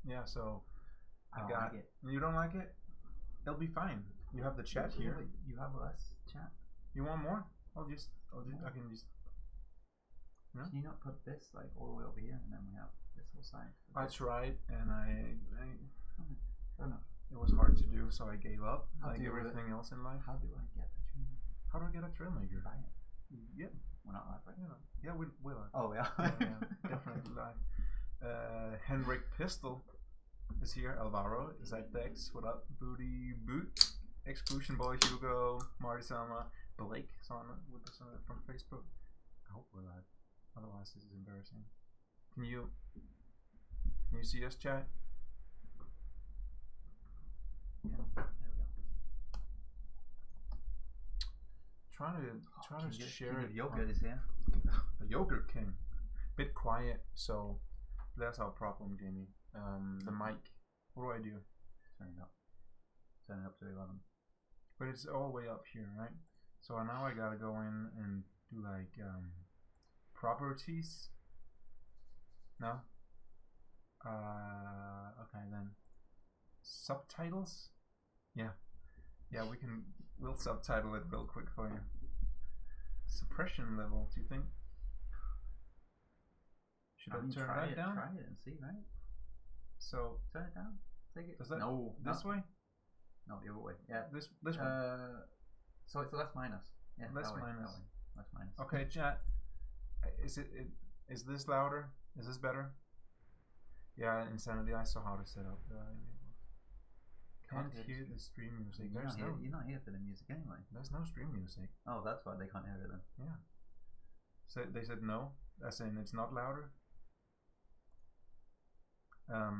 Yeah, so I don't like it. You don't like it? It'll be fine. You have the chat here. But you have less chat. You want more? I can just. No? Can you not put this like all the way over here and then we have this whole side? I tried and I fair enough. It was hard to do, so I gave up. Like everything else in life. How do I get a Trailmaker? How do I get a Trailmaker? Buy it. Yeah. We're not live, right? Yeah, we're live. Oh, yeah. Yeah, definitely live. Henrik Pistol is here. Alvaro is at Dex. What up? Booty Boot. Exclusion Boy Hugo. Marty Selma. Blake is on with us from Facebook. I hope we're live. Otherwise, this is embarrassing. Can you see us, chat? Yeah, there we go. Trying to share it. Yogurt is here. The Yogurt King. Bit quiet, so that's our problem, Jamie. The mic. What do I do? Turn it up. Turn it up to 11. But it's all the way up here, right? So now I gotta go in and do like properties. No. Okay then. Subtitles. Yeah. We'll subtitle it real quick for you. Suppression level. Do you think? Should I turn that down? Try it and see, right? So turn it down. Take it. Does that this way? No, the other way. Yeah. This one. So it's less minus. Yeah. Less that minus. Way. Less minus. Okay, chat. Is this louder? Is this better? Yeah, Insanity. I saw how to set up the. Can't hear the stream music. You're not here for the music anyway. There's no stream music. Oh, that's why they can't hear it then. Yeah. So they said no, as in it's not louder. Have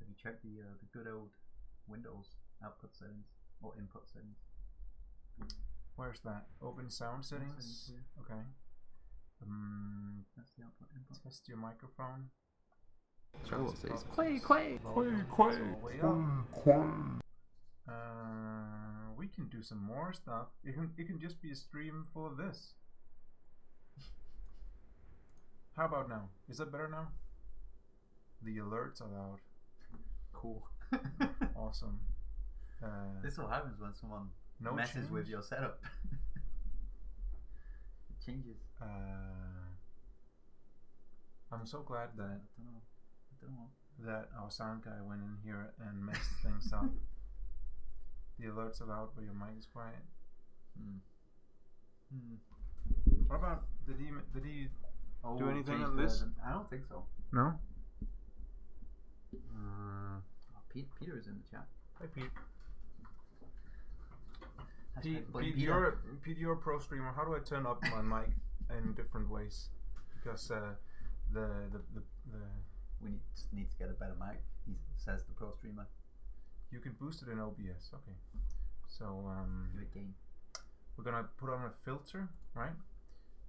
you checked the good old Windows output settings or input settings? Where's that? Open sound settings. Okay. That's the output input. Test your microphone. Trouble says quay. We can do some more stuff. It can just be a stream full of this. How about now? Is that better now? The alerts are loud. Cool. Awesome. This all happens when someone messes with your setup. It changes. I'm so glad that I don't know. That our sound guy went in here and messed things up. The alerts are loud, but your mic is quiet. What about did he do anything on this? I don't think so. No. Peter is in the chat. Hi, Pete. Pete, you're a pro streamer. How do I turn up my mic in different ways? Because we need to get a better mic. He says the pro streamer. You can boost it in OBS. Okay. So do it gain. We're gonna put on a filter, right?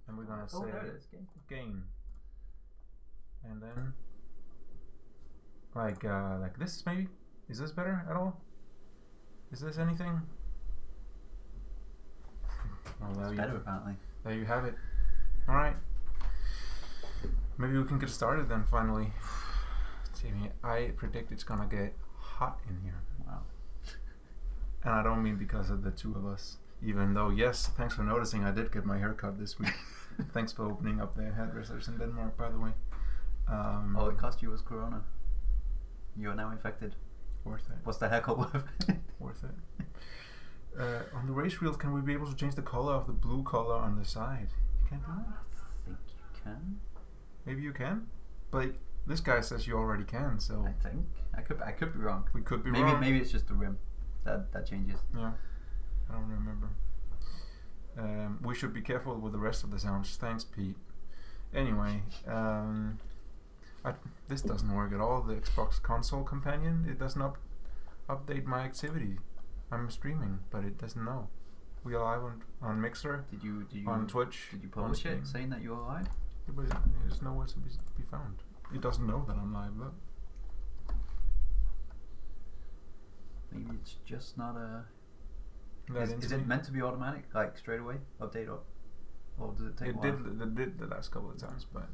And we're gonna say there it is, gain. And then like this maybe? Is this better at all? Is this anything? It's better apparently. There you have it. Alright. Maybe we can get started then finally. Jamie, I predict it's gonna get hot in here. Wow. And I don't mean because of the two of us. Even though, yes, thanks for noticing, I did get my hair cut this week. Thanks for opening up the hairdressers in Denmark, by the way. All it cost you was Corona. You are now infected. Worth it. What's the haircut worth? Worth it. On the race wheels, can we be able to change the color of the blue color on the side? You can't do that? I think you can. Maybe you can? But this guy says you already can, so... I think. I could be wrong. We could be wrong. Maybe it's just the rim that changes. Yeah. I don't remember. We should be careful with the rest of the sounds. Thanks, Pete. Anyway, this doesn't work at all. The Xbox console companion, it does not update my activity. I'm streaming, but it doesn't know. We are live on Mixer. Did you on Twitch? Did you publish it saying that you are live? Yeah, but there's nowhere to be found. It doesn't know that I'm live. Look. Maybe it's just not a. Is it meant to be automatic, like straight away update or does it take a while? It did the last couple of times, but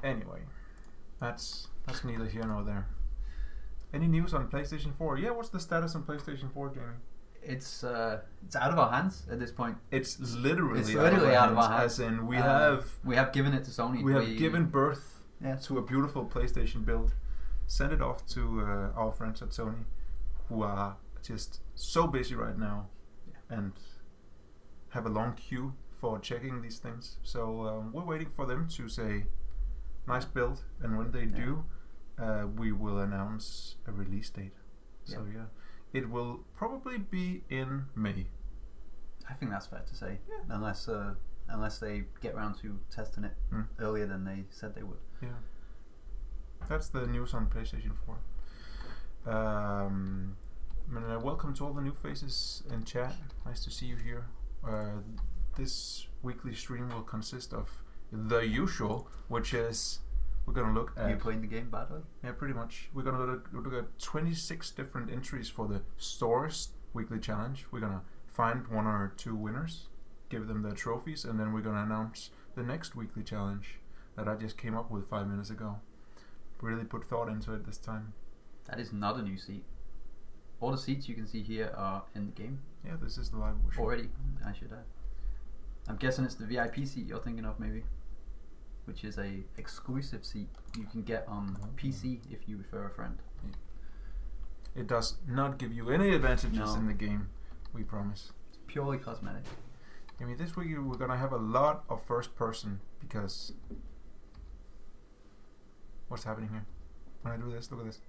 Anyway, that's neither here nor there. Any news on PlayStation 4? Yeah, what's the status on PlayStation 4, Jamie? It's out of our hands at this point. It's literally out of our hands. As in, we have given it to Sony. We have given birth Yeah. to a beautiful PlayStation build. Sent it off to our friends at Sony, who are just so busy right now, and have a long queue for checking these things. So we're waiting for them to say, nice build, and when they do, we will announce a release date. So yeah, it will probably be in May. I think that's fair to say, unless they get around to testing it earlier than they said they would. Yeah, that's the news on PlayStation 4. Welcome to all the new faces in chat. Nice to see you here. This weekly stream will consist of the usual, which is we're gonna look at you playing the game badly. Yeah, pretty much. We're gonna look at 26 different entries for the store's weekly challenge. We're gonna find 1 or 2 winners, give them their trophies, and then we're gonna announce the next weekly challenge that I just came up with 5 minutes ago. Really put thought into it this time. That is not a new seat. All the seats you can see here are in the game. Yeah, this is the live version. Already, I should add. I'm guessing it's the VIP seat you're thinking of, maybe, which is a exclusive seat you can get on PC if you refer a friend. It does not give you any advantages in the game, we promise. It's purely cosmetic. I mean, this week we're gonna have a lot of first person because what's happening here? When I do this, look at this.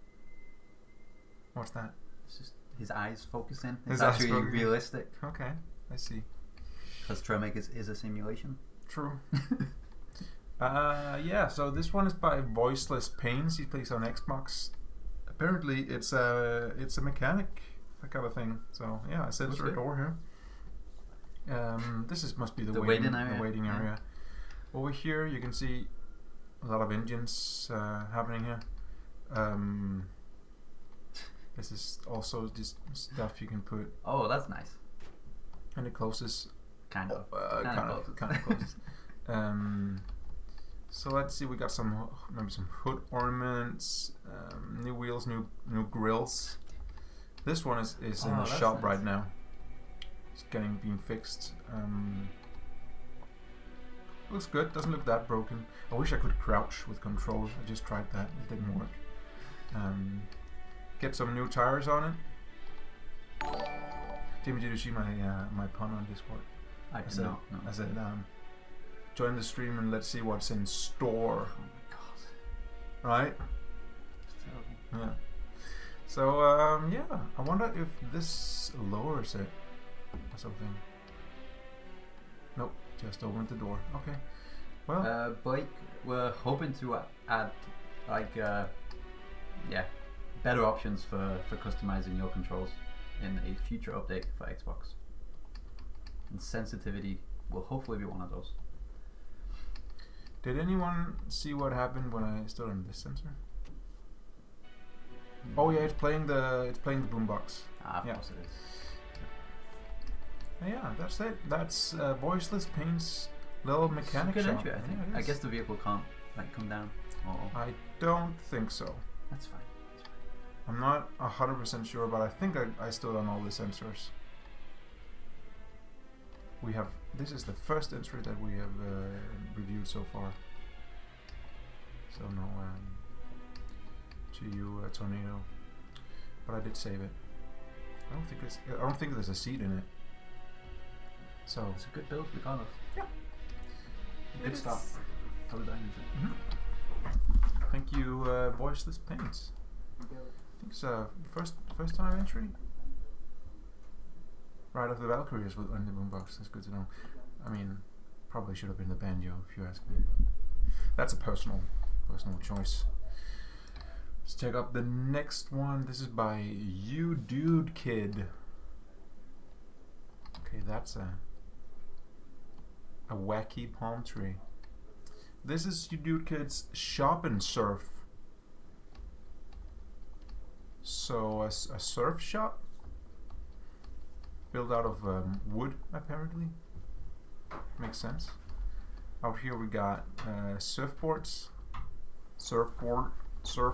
What's that? It's just his eyes focusing. His It's eyes actually focusing. realistic. Okay, I see. Because Trailmakers is a simulation. True. Yeah, so this one is by Voiceless Pains. He plays on Xbox. Apparently it's a mechanic, that kind of thing. So yeah, I sensor a door here. This must be the waiting area. Over here you can see a lot of engines happening here. This is also just stuff you can put. Oh, that's nice. And it closes. Kind of closes. So let's see. We got maybe some hood ornaments, new wheels, new grills. This one is in the shop right now. It's being fixed. Looks good. Doesn't look that broken. I wish I could crouch with control. I just tried that. It didn't work. Get some new tires on it. Jimmy, did you see my pun on Discord? I said, no. I said, join the stream and let's see what's in store. Oh my god. Right? It's terrible. Yeah. So, yeah. I wonder if this lowers it or something. Nope. Just opened the door. Okay. Well. Blake, we're hoping to add, better options for customizing your controls in a future update for Xbox. And sensitivity will hopefully be one of those. Did anyone see what happened when I stood on this sensor? Oh yeah, it's playing the boombox. Of course it is. Yeah, that's it. That's Voiceless Paint's little mechanic good shop. entry, I think. I guess the vehicle can't come down. I don't think so. That's fine. I'm not 100% sure, but I think I stood on all the sensors. This is the first entry that we have reviewed so far. So no to you, Tornado. But I did save it. I don't think there's a seat in it. So it's a good build regardless. Yeah. Good stuff. Thank you, Voiceless Paints. I think it's first time entry. Right of the Valkyries on the boombox. That's good to know. I mean, probably should have been the banjo if you ask me, but that's a personal choice. Let's check out the next one. This is by You Dude Kid. Okay, that's a wacky palm tree. This is You Dude Kid's Shop and Surf. So a surf shop built out of wood, apparently. Makes sense. Out here we got surfboards, Surfboard. 3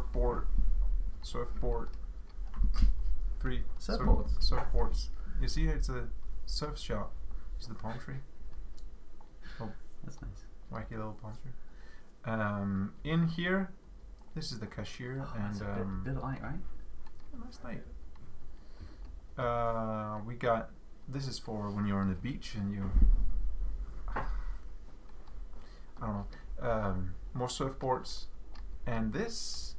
Surfboards. Surfboards. You see, it's a surf shop. It's the palm tree. Oh, That's nice. wacky little palm tree. In here, this is the cashier, and That's a bit light, right? a nice night. We got. This is for when you're on the beach and you. I don't know. More surfboards, and this.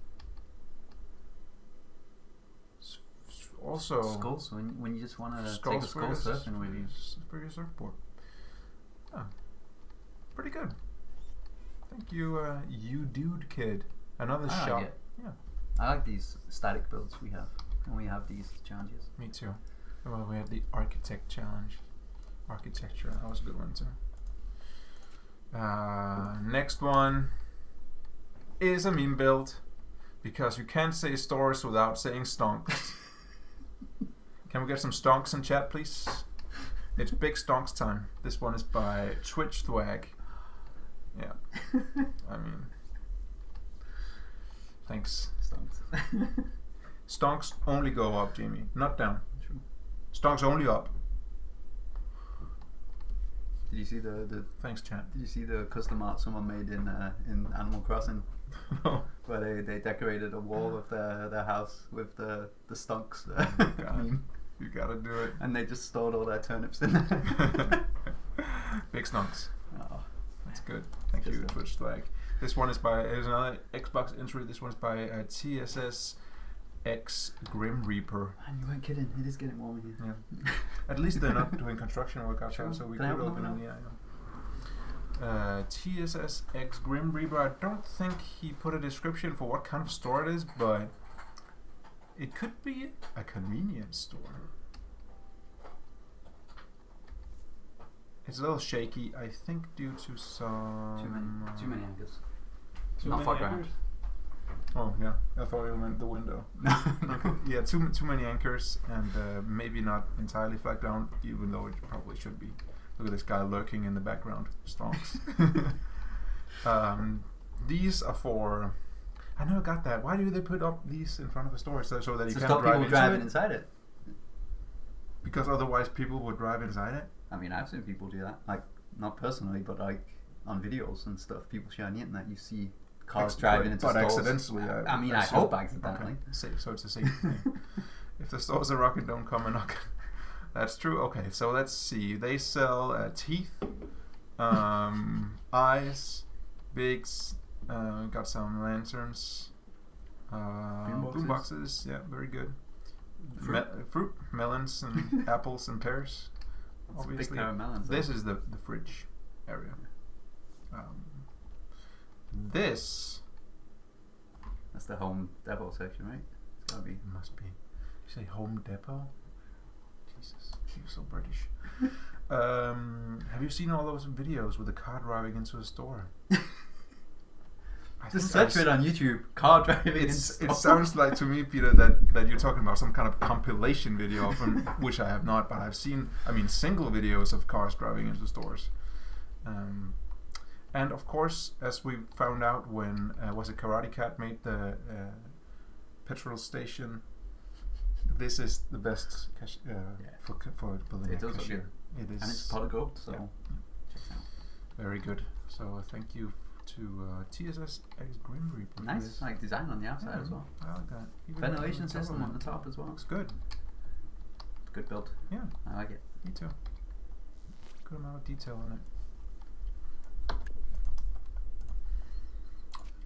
Also. Skulls when you just want to take a Skulls skull surfing with you. For your surfboard. Oh, pretty good. Thank you, you dude kid. Another I shop. like it. Yeah, I like these static builds we have, and we have these challenges. me too. Well, we had the architect challenge. Architecture, that was a good one too. Next one is a meme build, because you can't say stores without saying stonks. Can we get some stonks in chat, please? It's big stonks time. This one is by Twitch Thwag. Yeah, I mean, thanks. Stonks. Stonks only go up, Jamie, not down. True. Stonks only up. Did you see the Thanks, chat. Did you see the custom art someone made in Animal Crossing, No. where they decorated a wall of their house with the stonks God. meme, You gotta do it. and they just stored all their turnips in there. Big stonks. Oh, That's good. Thank Good you, stuff. Twitch Flag. This one is by, there's another Xbox entry. This one's by TSS X Grim Reaper. man, you weren't kidding. It is getting warm in here. Yeah. At least they're not doing construction work outside, Sure. so we Can I could open open it it. Yeah, I know. TSS X Grim Reaper. I don't think he put a description for what kind of store it is, but it could be a convenience store. It's a little shaky, I think, due to some Too many anchors. Too Not many far ground. anchors? Oh yeah, I thought you meant the window. Yeah, too many anchors, and maybe not entirely flat ground, even though it probably should be. Look at this guy lurking in the background. Stonks. These are for. I never got that. Why do they put up these in front of the store so that you To can't stop drive people into driving it? inside it. Because otherwise people would drive inside it. I mean, I've seen people do that. Like, not personally, but like on videos and stuff. People share on the internet. You see cars driving into but stores. accidentally. I mean, I assume. hope accidentally. Okay. So it's a safety thing. If the stores are rocking, don't come and knock. That's true. Okay, so let's see. They sell teeth, eyes, bigs. Got some lanterns, boom boxes. Yeah, very good. Fruit, melons, and apples and pears. It's Obviously, a big pair of melons. this is the fridge area. This That's the Home Depot section, right? It's gotta be. must be. You say Home Depot? Jesus, you're so British. Have you seen all those videos with the car driving into a store? Just search it on YouTube. Car driving. It sounds like to me, Peter, that you're talking about some kind of compilation video from which I have not, but I've seen. I mean, single videos of cars driving into stores. And of course, as we found out when was it Karate Cat made the petrol station. This is the best for building It a does look cashier. It is, and it's pot of gold, so yeah. check it out. Very good. So thank you to TSS X Grim Reaper. for Nice, this. like design on the outside Yeah, as well. I like that. Even Ventilation the system on the top as well. Looks good. Good build. Yeah, I like it. me too. Good amount of detail on it.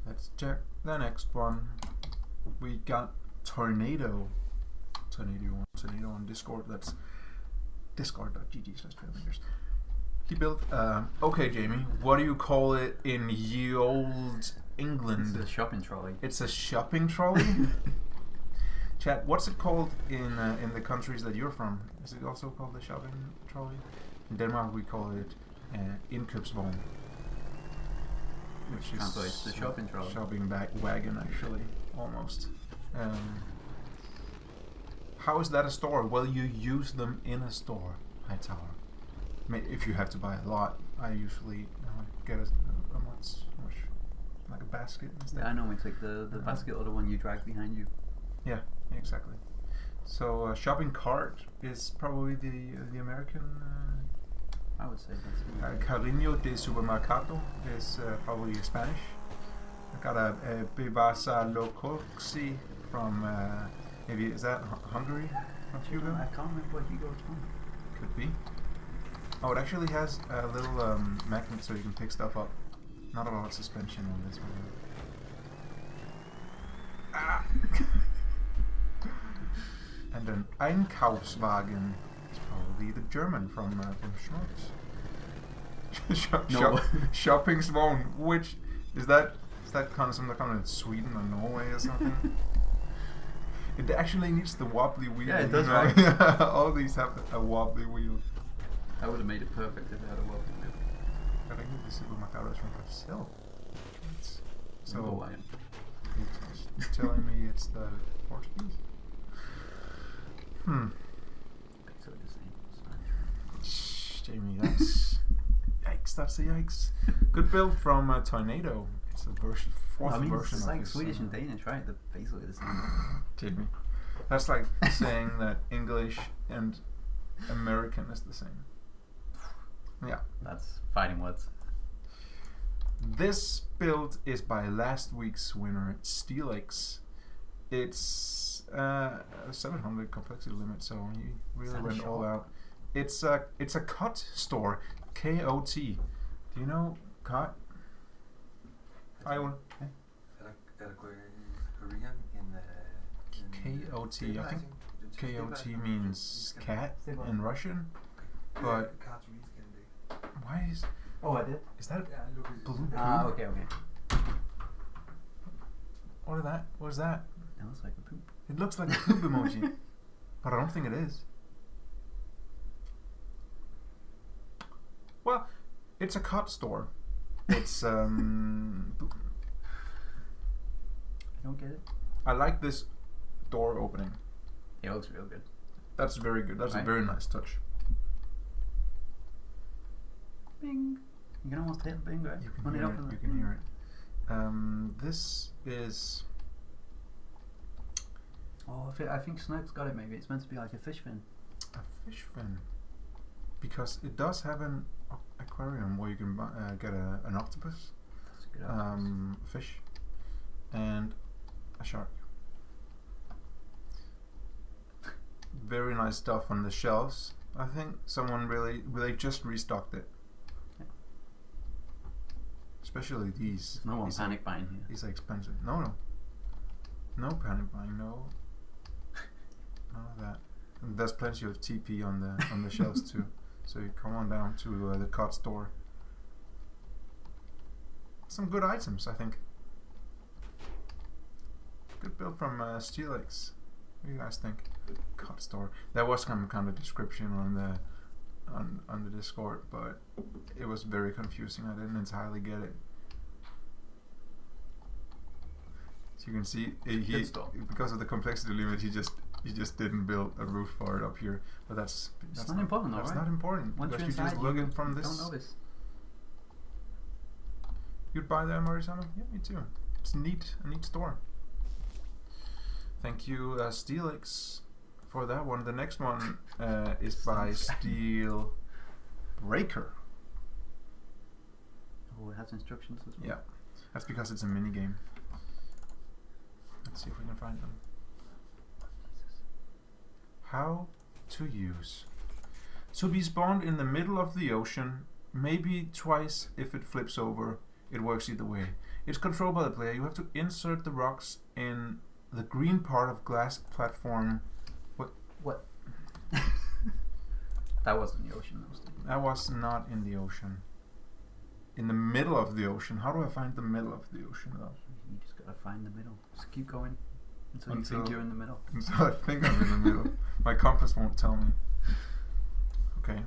Let's check the next one. We got Tornado on Discord. That's discord.gg/trailmakers. He built. Okay, Jamie. What do you call it in ye old England? It's a shopping trolley. It's a shopping trolley. Chat. What's it called in the countries that you're from? Is it also called the shopping trolley? In Denmark, we call it indkøbsvogn, which Translates to shopping trolley. Shopping wagon, actually, almost. How is that a store? Well, you use them in a store, Hightower. If you have to buy a lot, I usually get a much like a basket instead. Yeah, I normally take the basket or the one you drag behind you. Yeah, exactly. So shopping cart is probably the American. I would say that's. Carrinho de supermercado is probably Spanish. I got a Bevasa Locoxi from maybe is that Hungary? From Hugo? I can't remember what Hugo is from. Could be. Oh, it actually has a little magnet so you can pick stuff up. Not a lot of suspension on this one. Ah! And an Einkaufswagen is probably the German from Schnorks. Shopping Swan, which is that kind of something in Sweden or Norway or something? It actually needs the wobbly wheel. Yeah, it does. Right? Right. All these have a wobbly wheel. I would have made it perfect if it had a wobbly wheel. I think the supermercado is from Brazil. So you're telling me it's the Portuguese? So the same. Shh, Jamie, that's yikes. That's the yikes. Good build from Tornado. It's the fourth version. It's of like this, Swedish and Danish, right? They're basically the same. Jamie, that's like saying that English and American is the same. Yeah. That's fighting words. This build is by last week's winner, Steelix. It's 700 complexity limit, so he really went all out. It's a cut store, K-O-T. Do you know cut? I will. K-O-T. I think K-O-T means cat in Russian, but why is? Oh, I did. Is that blue? Okay. What is that? What is that? It looks like a poop. It looks like a poop emoji, but I don't think it is. Well, it's a cut store. It's I don't get it. I like this door opening. It looks real good. That's very good. That's a very nice touch. Bing. You can almost hit bing, right? You can hear it. This is. Oh, I think Snoke's got it. Maybe it's meant to be like a fish fin. A fish fin, because it does have an aquarium where you can get an octopus, That's a good octopus. fish, and a shark. Very nice stuff on the shelves. I think someone really just restocked it. Yeah. Especially these. There's no one panic buying here. These are expensive. No panic buying. No. None of that. And there's plenty of TP on the shelves too. So you come on down to the cut store. Some good items, I think. Good build from Steelix. What do you guys think? Cut store. There was some kind of description on the Discord, but it was very confusing. I didn't entirely get it. So you can see he because of the complexity limit, he just didn't build a roof for it up here. But that's not important, though, that's right? not important. Once because you're you just look at from this. Don't notice. You'd buy that, Marisana? Yeah, me too. It's a neat store. Thank you, Steelix, for that one. The next one is by Steel Breaker. Oh, it has instructions as well. Yeah, that's because it's a mini game. Let's see if we can find them. How to use. To be spawned in the middle of the ocean, maybe twice if it flips over. It works either way. It's controlled by the player. You have to insert the rocks in the green part of glass platform. What? That wasn't the ocean. That was not in the ocean. In the middle of the ocean. How do I find the middle of the ocean though? You just gotta find the middle. Just keep going until you think you're in the middle. Until I think I'm in the middle. My compass won't tell me. Okay.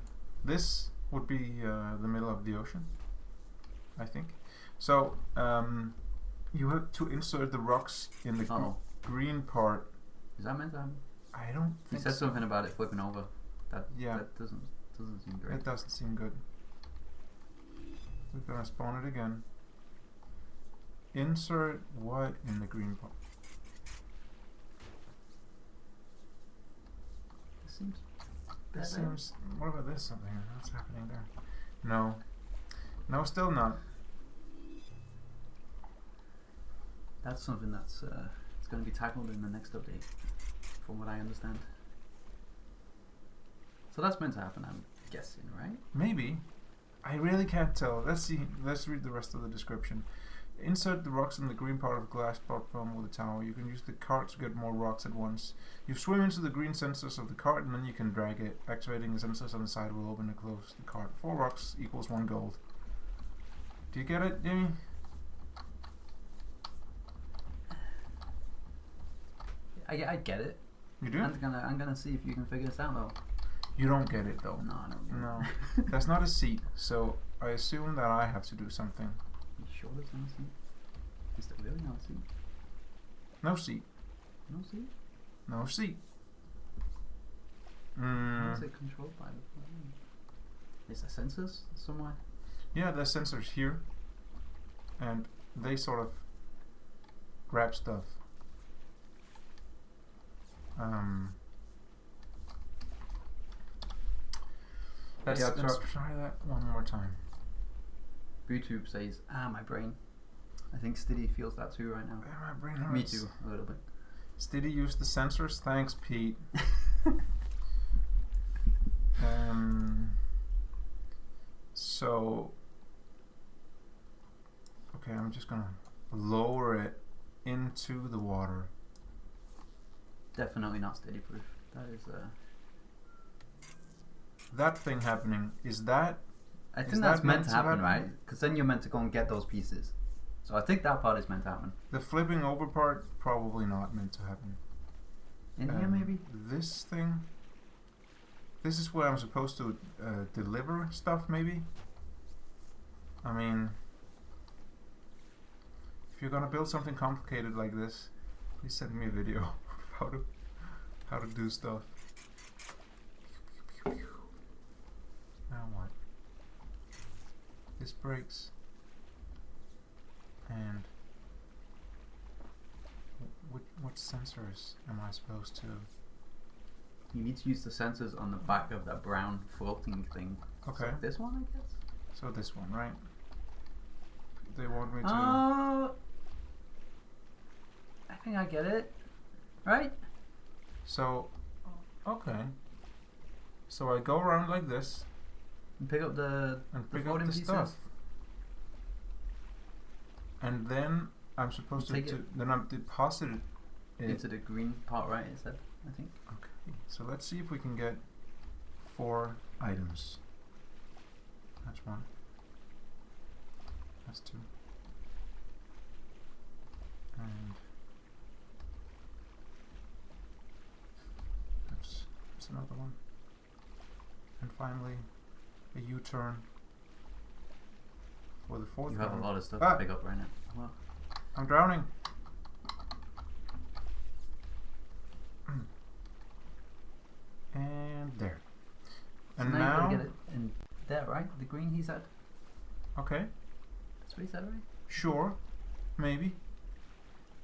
This would be the middle of the ocean, I think. So you have to insert the rocks in the green part. Is that meant to happen? I don't think He said something about it flipping over. That doesn't seem great. It doesn't seem good. We're gonna spawn it again. Insert what in the green part? This seems better. This seems. What about this something? What's happening there? No. No, still not. That's something that's it's going to be tackled in the next update, from what I understand. So that's meant to happen, I'm guessing, right? Maybe. I really can't tell. Let's see. Let's read the rest of the description. Insert the rocks in the green part of a glass platform with a tower. You can use the cart to get more rocks at once. You swim into the green sensors of the cart and then you can drag it. Activating the sensors on the side will open and close the cart. 4 rocks equals 1 gold. Do you get it, Jimmy? I get it. You do? I'm gonna see if you can figure this out though. You don't get it though. No, I don't get No. it. That's not a seat, so I assume that I have to do something. You sure there's no seat? Is there really no seat? No seat. No seat? No seat. How is it controlled by the plane? Is there sensors somewhere? Yeah, there's sensors here. And they sort of grab stuff. Let's try that one more time. YouTube says, my brain. I think Stiddy feels that too right now. My brain hurts. Me too, a little bit. Stiddy used the sensors. Thanks, Pete. So, okay, I'm just gonna lower it into the water. Definitely not Stiddy proof. That is that thing happening, is that? I think that's meant to happen, right? Because then you're meant to go and get those pieces. So I think that part is meant to happen. The flipping over part, probably not meant to happen. In here, maybe? This thing, this is where I'm supposed to deliver stuff, maybe? I mean, if you're gonna build something complicated like this, please send me a video of how to do stuff. Now what? This breaks. And what sensors am I supposed to? You need to use the sensors on the back of that brown floating thing. Okay. So this one, I guess? So this one, right? They want me to... I think I get it. Right? So, okay. So I go around like this. And pick up the floating pieces. Stuff. And then I'm supposed to then I'm deposited it into the green part, right? Is that, I think. Okay. So let's see if we can get 4 items. That's 1. That's 2. And that's another one. And finally, a U-turn for the 4th. You have a lot of stuff to pick up right now. Well, I'm drowning. And there. so And now now you gotta get it in there, right? The green he said. Okay. That's what he said, right? Sure. Maybe.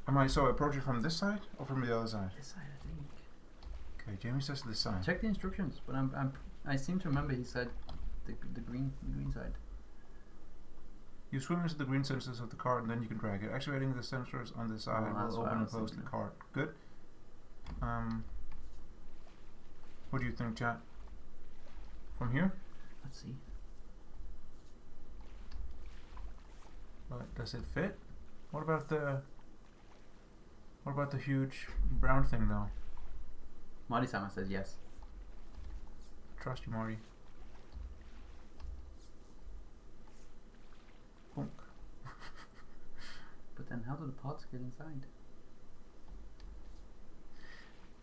Am I so approach it from this side or from the other side? This side, I think. Okay, Jamie says this side. Check the instructions, but I seem to remember he said the green side. You swim into the green sensors of the cart and then you can drag it. Activating the sensors on the side will open and close the cart. Good. What do you think, chat? From here? Let's see. But does it fit? What about the huge brown thing though? Marty-sama says yes. Trust you, Marty. Bonk. But then how do the pots get inside?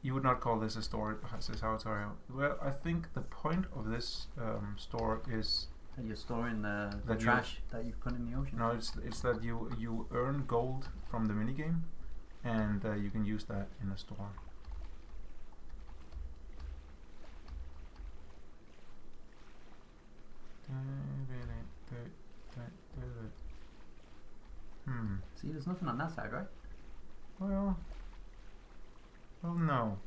You would not call this a store, says Howatario. Well, I think the point of this store is that you're storing the trash that you've put in the ocean. No, it's that you earn gold from the minigame, and you can use that in a store. See, there's nothing on that side, right? Well, no.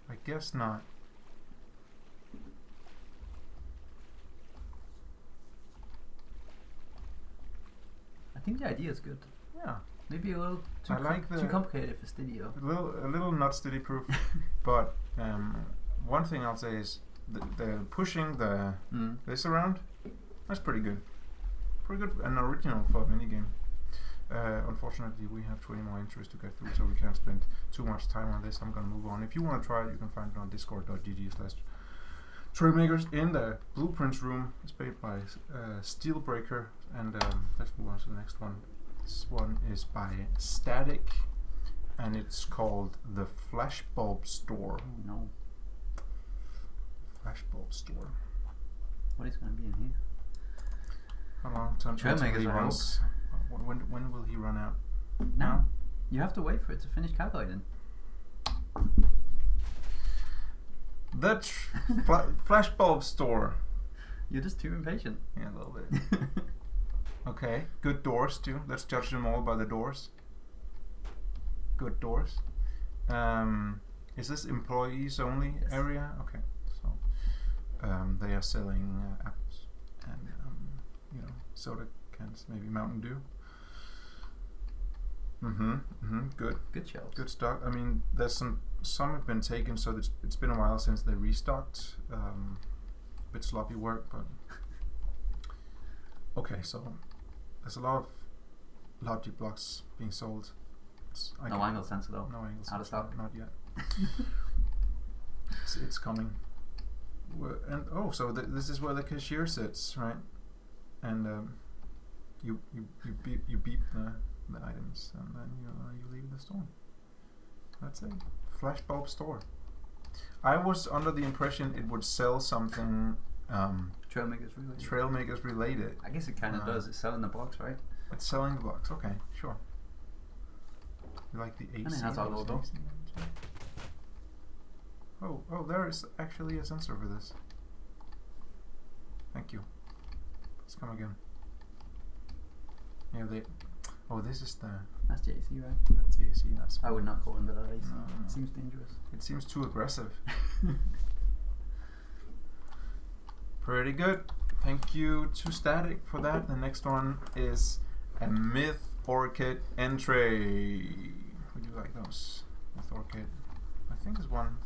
I guess not. I think the idea is good. Yeah. Maybe a little too complicated for Studio. A little not study proof, but one thing I'll say is the pushing this around. That's pretty good. Pretty good and original for a minigame. Unfortunately, we have 20 more entries to get through, so we can't spend too much time on this. I'm gonna move on. If you want to try it, you can find it on discord.gg/Trailmakers in the Blueprints room. It's made by Steelbreaker, and let's move on to the next one. This one is by Static, and it's called the Flashbulb Store. Oh no. Flashbulb Store. What is going to be in here? How long until he runs? When will he run out? Now. You have to wait for it to finish calculating. The Flashbulb Store. You're just too impatient. Yeah, a little bit. Okay, good doors too. Let's judge them all by the doors. Good doors. Is this employees only area? Okay, so they are selling apples and soda cans, maybe Mountain Dew. Good. Good shelves. Good stock. I mean, there's some have been taken, so it's been a while since they restocked. A bit sloppy work, but okay. So there's a lot of logic blocks being sold. No angle sensor though. No angle sensor. Out of stock. Not yet. It's coming. And so this is where the cashier sits, right? And you beep the items, and then you leave the store. That's it. Flashbulb Store. I was under the impression it would sell something Trailmakers related. I guess it kind of does. It's selling the box, right? It's selling the box. Okay, sure. You like the AC? And it has our logo. Oh, there is actually a sensor for this. Thank you. Let's come again. Yeah, this is the... That's the AC, right? That's the AC. I would not go into that AC. No. It seems dangerous. It seems too aggressive. Pretty good. Thank you to Static for that. The next one is a Myth Orchid entry. Would you like those? Myth Orchid. I think it's won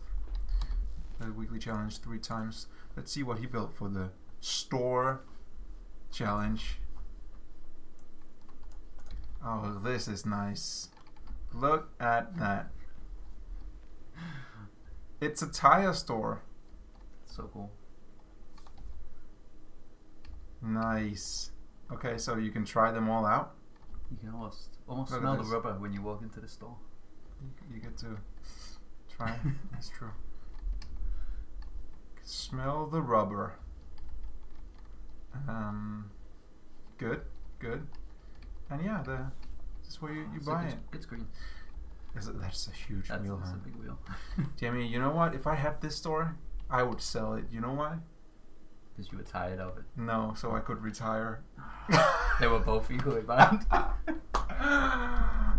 the weekly challenge 3 times. Let's see what he built for the store challenge. Oh, this is nice. Look at that. It's a tire store. So cool. Nice. Okay, so you can try them all out. You can almost smell the rubber when you walk into the store. You get to try it. That's true. Smell the rubber. Good. And yeah, this is where you buy it. Good screen. That's a huge wheel. That's a big wheel. Jamie, you know what? If I had this store, I would sell it. You know why? Because you were tired of it. No, so I could retire. They were both equally bad.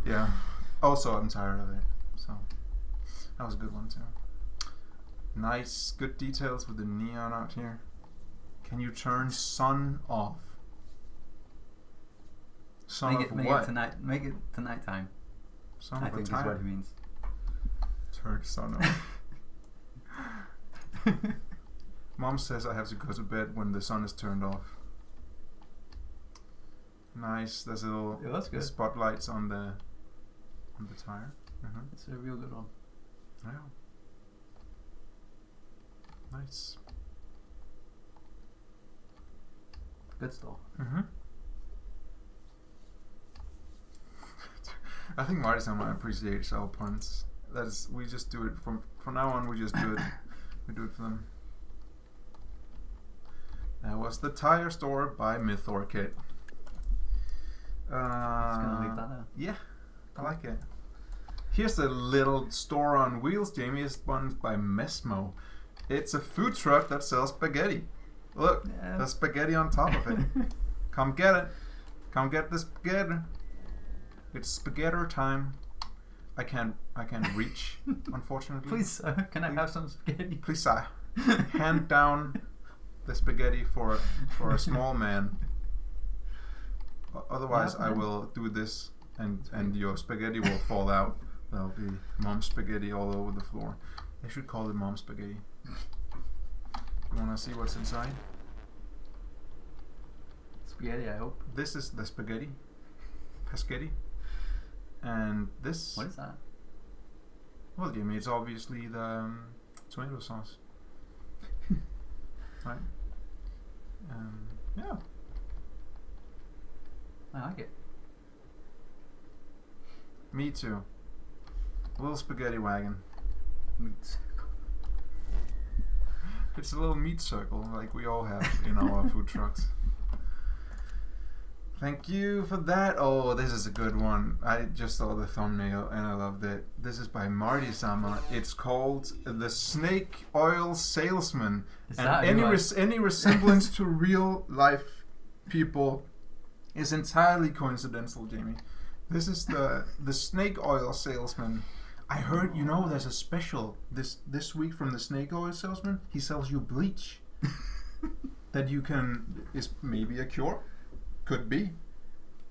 Yeah. Also, I'm tired of it. So that was a good one too. Nice, good details with the neon out here. Can you turn sun off? Make it to nighttime. I think is what he means. Turn sun off. Mom says I have to go to bed when the sun is turned off. Nice. There's little spotlights on the tire. It's a real good one. Yeah. Nice. Good stuff. I think Marty-sama appreciates our puns. We just do it from now on. We just do it. We do it for them. That was the tire store by Myth Orchid. Just gonna leave that out. Yeah, I like it. Here's a little store on wheels, Jamie. It's one by Mesmo. It's a food truck that sells spaghetti. Look, there's spaghetti on top of it. Come get it. Come get the spaghetti. It's spaghetti time. I can't reach, unfortunately. Please, sir, can I have some spaghetti? Please, sir. Hand down the spaghetti for a small man. Otherwise, I will do this, and your spaghetti will fall out. There'll be mom spaghetti all over the floor. They should call it mom spaghetti. You wanna see what's inside? Spaghetti, I hope. This is the spaghetti. Paschetti. And this... What is that? Well, Jimmy, it's obviously the tomato sauce. Right? Yeah. I like it. Me too. Little spaghetti wagon. Meat. It's a little meat circle like we all have in our food trucks. Thank you for that. Oh, this is a good one. I just saw the thumbnail and I loved it. This is by Marty Sama. It's called The Snake Oil Salesman. Is And that any resemblance to real life people is entirely coincidental, Jamie. This is the Snake Oil Salesman. I heard, there's a special this week from the Snake Oil Salesman. He sells you bleach that is maybe a cure. Could be.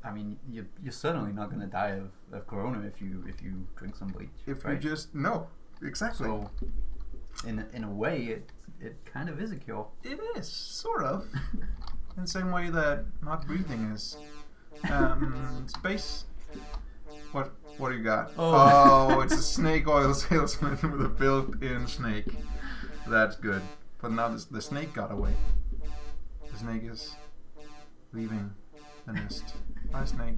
I mean, you're certainly not going to die of corona if you drink some bleach. If right? you just no, exactly. So, in a way, it kind of is a cure. It is sort of in the same way that not breathing is. Space. What do you got? Oh, it's a snake oil salesman with a built-in snake. That's good. But now the snake got away. The snake is leaving the nest. Bye, snake.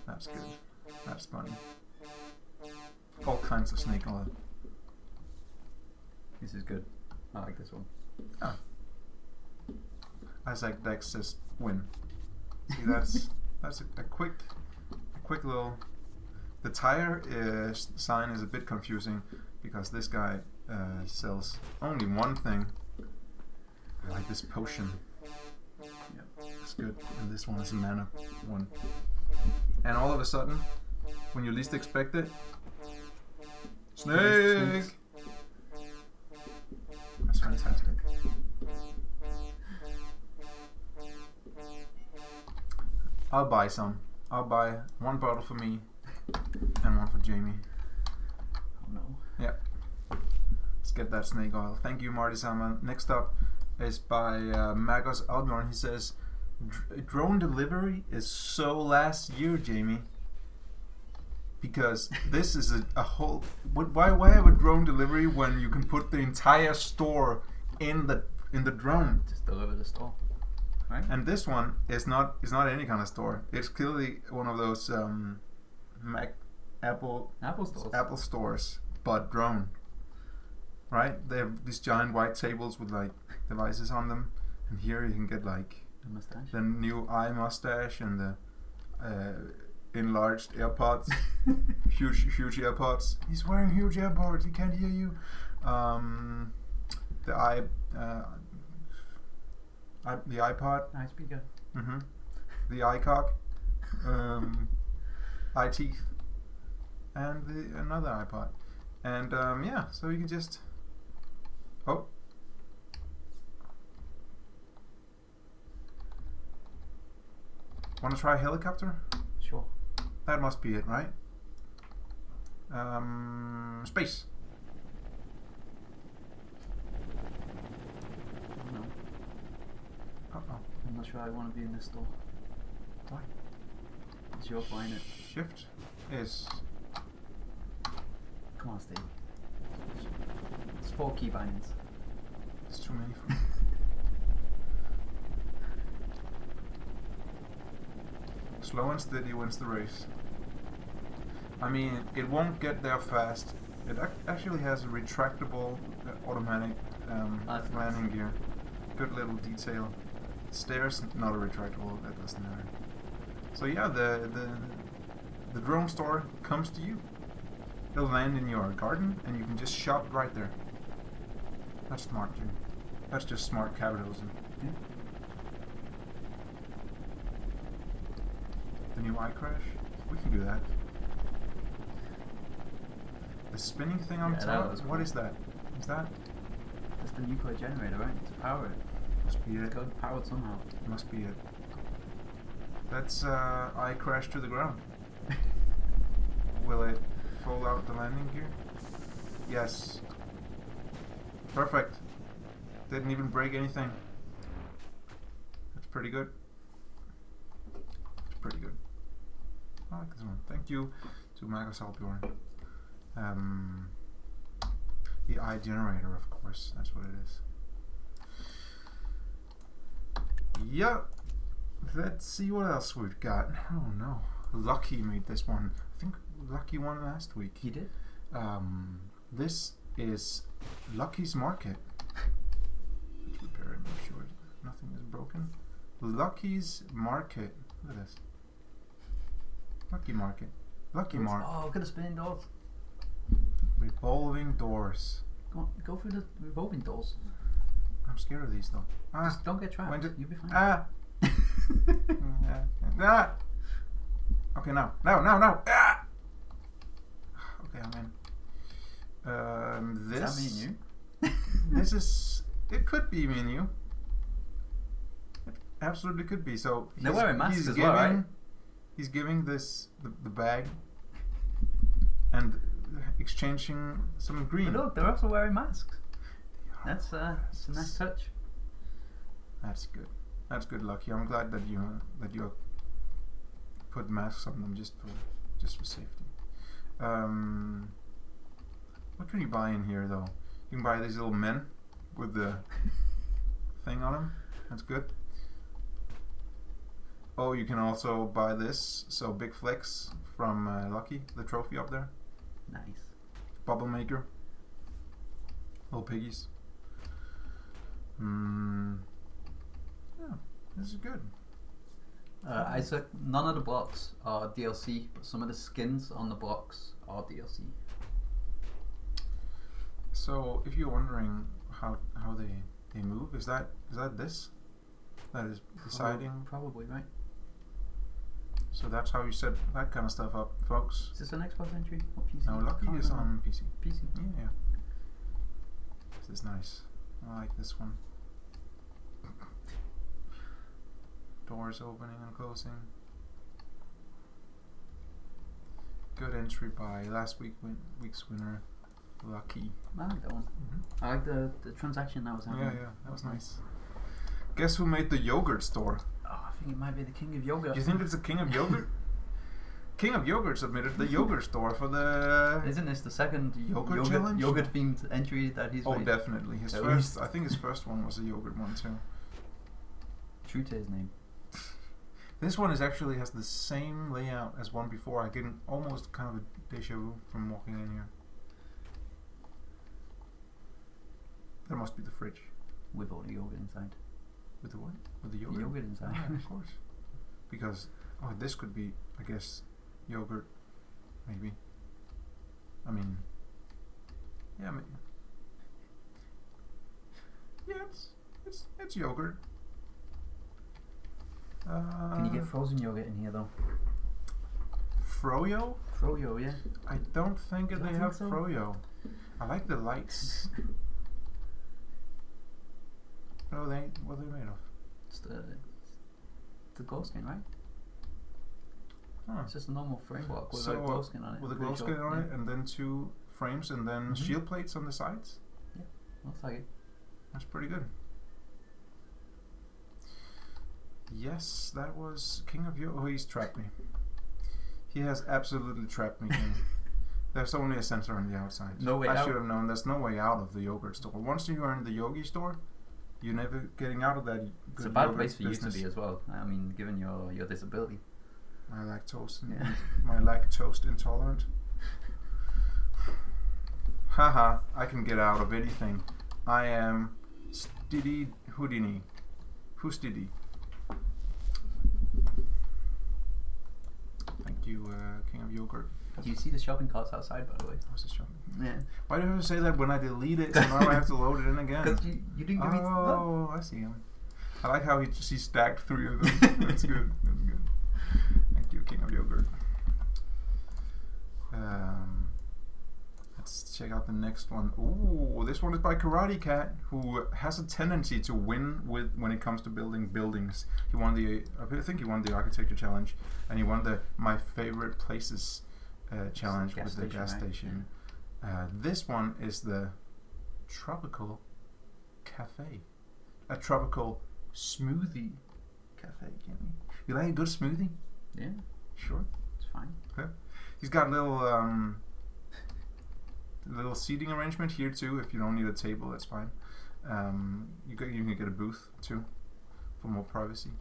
That's good. That's funny. All kinds of snake oil. This is good. I like this one. Oh. Isaac Dex says win. See, that's a quick little. The tire sign is a bit confusing because this guy sells only one thing. I like this potion. Yeah, it's good. And this one is a mana one. And all of a sudden, when you least expect it, snake. That's fantastic. I'll buy some. I'll buy one bottle for me and one for Jamie. Oh no. Yeah. Let's get that snake oil. Thank you, Marty Salmon. Next up is by Magos Aldmorn. He says, drone delivery is so last year, Jamie. Because this is a whole... Why have a drone delivery when you can put the entire store in the drone? Just deliver the store. Right. And this one is not any kind of store. It's clearly one of those Apple stores, but drone. Right? They have these giant white tables with like devices on them, and here you can get like the new eye mustache and the enlarged AirPods, huge AirPods. He's wearing huge AirPods. He can't hear you. The iPod. Eye speaker. Mm-hmm. The iCock. Eye teeth. And another iPod. And yeah, so you can just... Oh. Want to try a helicopter? Sure. That must be it, right? Space. I'm not sure I want to be in this store. Why? It's your find it. Shift is... Come on, Steve. It's 4 key bindings. It's too many for me. Slow and steady wins the race. I mean, it won't get there fast. It actually has a retractable automatic landing gear. Good little detail. Stairs, not a retractable, that doesn't matter. So yeah, the drone store comes to you. It'll land in your garden and you can just shop right there. That's smart, Jim. That's just smart capitalism. Yeah. The new iCrash. We can do that. The spinning thing on top. Cool. What is that? Is that? That's the nuclear generator, right? To power it. Must be it. It's got to be powered somehow. Must be it. Let's iCrash to the ground. Will it fall out the landing gear? Yes. Perfect. Didn't even break anything. That's pretty good. It's pretty good. I like this one. Thank you to Microsoft Bjorn. The iGenerator, of course. That's what it is. Yeah. Let's see what else we've got. Oh no. Lucky made this one. I think Lucky won last week. He did? This is Lucky's Market. Let's repair it, make sure nothing is broken. Lucky's Market. Look at this. Lucky Market. Lucky Mark. Oh, look at the spinning doors. Revolving doors. Go on, go through the revolving doors. I'm scared of these though. Ah. Just don't get trapped. You'll be fine. Ah. Ah. Okay, now. Ah. Okay, I'm in. This. Is that me and you? This is. It could be me and you. It absolutely could be. So they're wearing masks as well, right? He's giving this the bag and exchanging some green. But look, they're also wearing masks. That's a nice touch. That's good. That's good, Lucky. I'm glad that you put masks on them just for safety. What can you buy in here though? You can buy these little men with the thing on them. That's good. Oh, you can also buy this. So big flex from Lucky, the trophy up there. Nice. Bubble maker. Little piggies. Yeah, this is good. I said none of the blocks are DLC, but some of the skins on the blocks are DLC. So, if you're wondering how they move, is that this? That is deciding. Probably right. So that's how you set that kind of stuff up, folks. Is this an Xbox entry or PC? No, Lucky is on PC. PC. Yeah. This is nice. I like this one. Doors opening and closing. Good entry by last week's winner, Lucky. I like that one. I like the transaction that was happening. Yeah, that was nice. Guess who made the yogurt store? Oh, I think it might be the King of Yogurt. You think it's the King of Yogurt? King of Yogurt submitted the yogurt store for the. Isn't this the second yogurt challenge? Yogurt themed entry that he's made? Oh, definitely. His first. I think his first one was a yogurt one too. True to his name. This one actually has the same layout as one before. I get almost kind of a deja vu from walking in here. That must be the fridge. With all the yogurt inside. With the what? With the yogurt? The yogurt inside. Yeah, of course. Because, this could be, I guess, yogurt, maybe. I mean, yeah, yeah, it's yogurt. Can you get frozen yogurt in here though? Froyo? Froyo, yeah. I don't think You they don't have think so? Froyo. I like the lights. What are they made of? It's the glow skin, right? Huh. It's just a normal frame block with a glow skin on it. With a glow skin on it, and then 2 frames, and then shield plates on the sides. Yeah, looks like it. That's pretty good. Yes, that was King of Yogurt. Oh, he's trapped me. He has absolutely trapped me. There's only a sensor on the outside. No way out. I should have known. There's no way out of the yogurt store. Once you are in the yogi store, you're never getting out of that. It's a bad place for you to be as well. I mean, given your disability. My lactose, my lactose intolerant. Haha! I can get out of anything. I am Stiddy Houdini. Who's Stiddy? Thank you, King of Yogurt. Do you see the shopping carts outside, by the way? How's this shopping? Yeah. Why do you have to say that when I delete it? So now I have to load it in again. Because you didn't give me. Oh, I see him. I like how he's stacked 3 of them. That's good. That's good. Thank you. king of yogurt. Let's check out the next one. Ooh, this one is by Karate Cat, who has a tendency to win when it comes to building buildings. He won I think he won the architecture challenge, and he won the My Favorite Places challenge with the gas station. Right? This one is the Tropical Cafe, a tropical smoothie cafe. Can we? You like a good smoothie? Yeah, sure. It's fine. Okay. He's got little seating arrangement here too. If you don't need a table, that's fine. You can get a booth too for more privacy.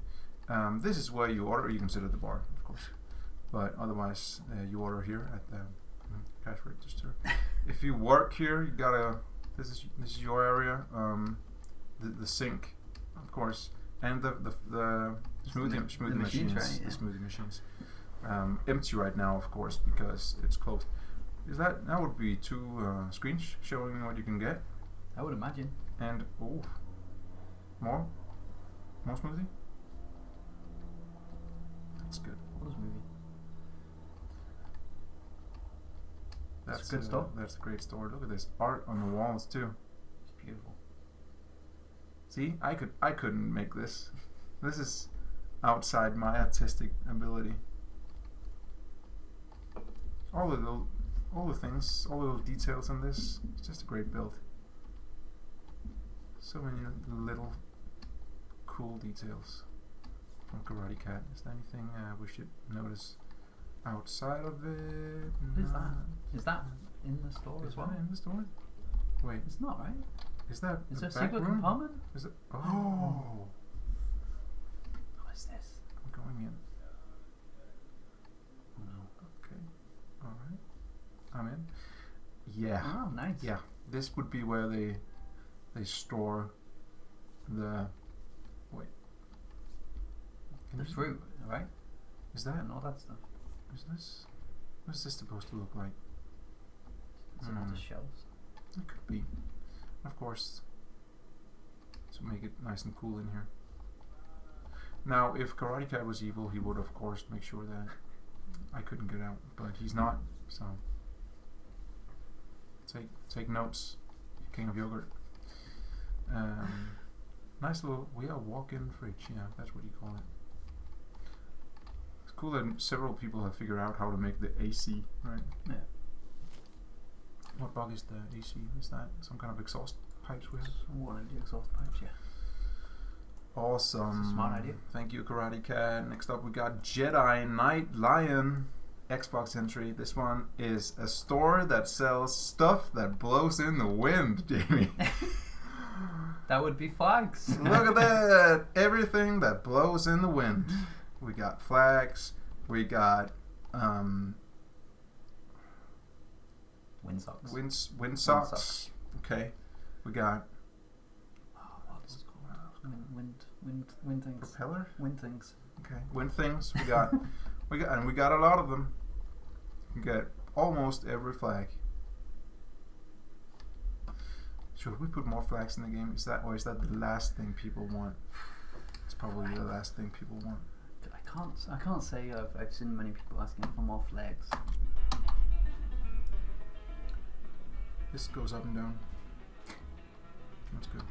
This is where you order. You can sit at the bar, of course, but otherwise you order here at the cash register. If you work here, you gotta. This is your area. The sink, of course, and the smoothie machines. Right? Yeah. The smoothie machines. Empty right now, of course, because it's closed. That would be 2 screens showing what you can get. I would imagine. And more smoothie. That's good. What is smoothie? That's a good store. That's a great store. Look at this art on the walls too. It's beautiful. See, I couldn't make this. This is outside my artistic ability. All the things, all the little details on this. It's just a great build. So many little cool details from Karate Cat. Is there anything we should notice outside of it? What is that? Is that in the store as well? In the store? Wait. It's not, right? Is that is the there a back secret room? compartment? Is it? Oh. What is this? I'm going in. Oh no. Okay. All right. I'm in. Yeah. Oh, nice. Yeah. This would be where they store the the fruit, right? Is that and all that stuff? What is this supposed to look like? Is it on the shelves? It could be. Of course. To make it nice and cool in here. Now, if Karate Cat was evil, he would of course make sure that I couldn't get out, but he's not. So take notes, King of Yogurt. Nice little walk-in fridge. Yeah, that's what you call it. It's cool that several people have figured out how to make the AC. Right. Yeah. What bug is the AC? Is that some kind of exhaust pipes we have? One of the exhaust pipes, yeah. Awesome. That's a smart idea. Thank you, Karate Cat. Next up, we got Jedi Knight Lion Xbox entry. This one is a store that sells stuff that blows in the wind, Jamie. That would be flags. Look at that! Everything that blows in the wind. We got flags. We got Windsocks. Wind socks. Okay. We got what is it called? Wind things. propeller. Wind things. Okay. Wind things. We got we got a lot of them. We got almost every flag. Should we put more flags in the game? Is that the last thing people want? It's probably the last thing people want. I can't say I've seen many people asking for more flags. This goes up and down. That's good.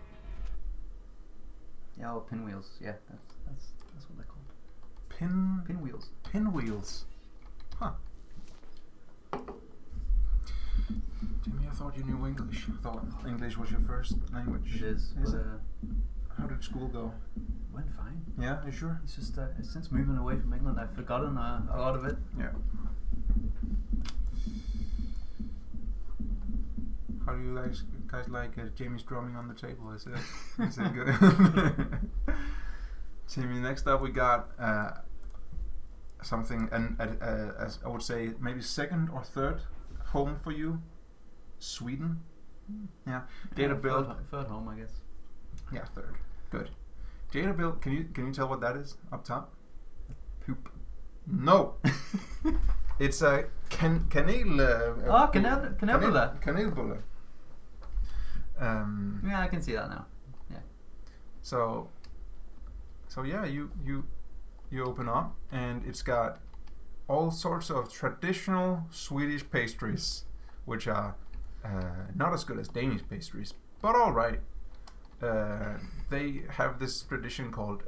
Yeah, pinwheels. Yeah, that's what they're called. Pinwheels. Pinwheels. Huh. Jimmy, I thought you knew English. I thought English was your first language. It is. Is it? How did school go? Went fine. Yeah, are you sure? It's just since moving away from England, I've forgotten a lot of it. Yeah. How do you guys like Jamie's drumming on the table? Is it good? Jamie, next up we got something, as I would say, maybe second or third home for you, Sweden. Yeah, data build. Third home, I guess. Yeah, third. Good. Data build. Can you tell what that is up top? Poop. No. It's a kanelbulle. Kanelbulle. Yeah, I can see that now. Yeah. So yeah, you open up and it's got all sorts of traditional Swedish pastries, which are not as good as Danish pastries, but all right. They have this tradition called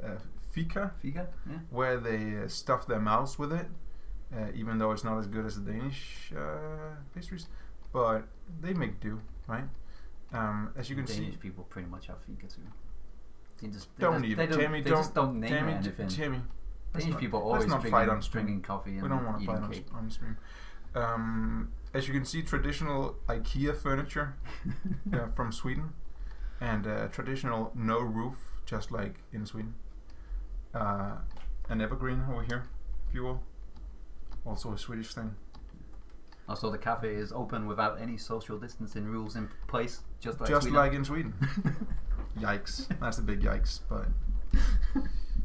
fika, Fika? Yeah. where they stuff their mouths with it, even though it's not as good as the Danish pastries, but they make do, right? As you can Danish see, people pretty much have Fika too. They just don't name anything. Tammy, Danish people are always drinking coffee and we don't want to eating fight cake. on stream. As you can see, traditional IKEA furniture from Sweden, and traditional no roof, just like in Sweden. An evergreen over here, fuel, also a Swedish thing. Also, the cafe is open without any social distancing rules in place, just like Just Sweden. like in Sweden. Yikes. That's a big yikes, but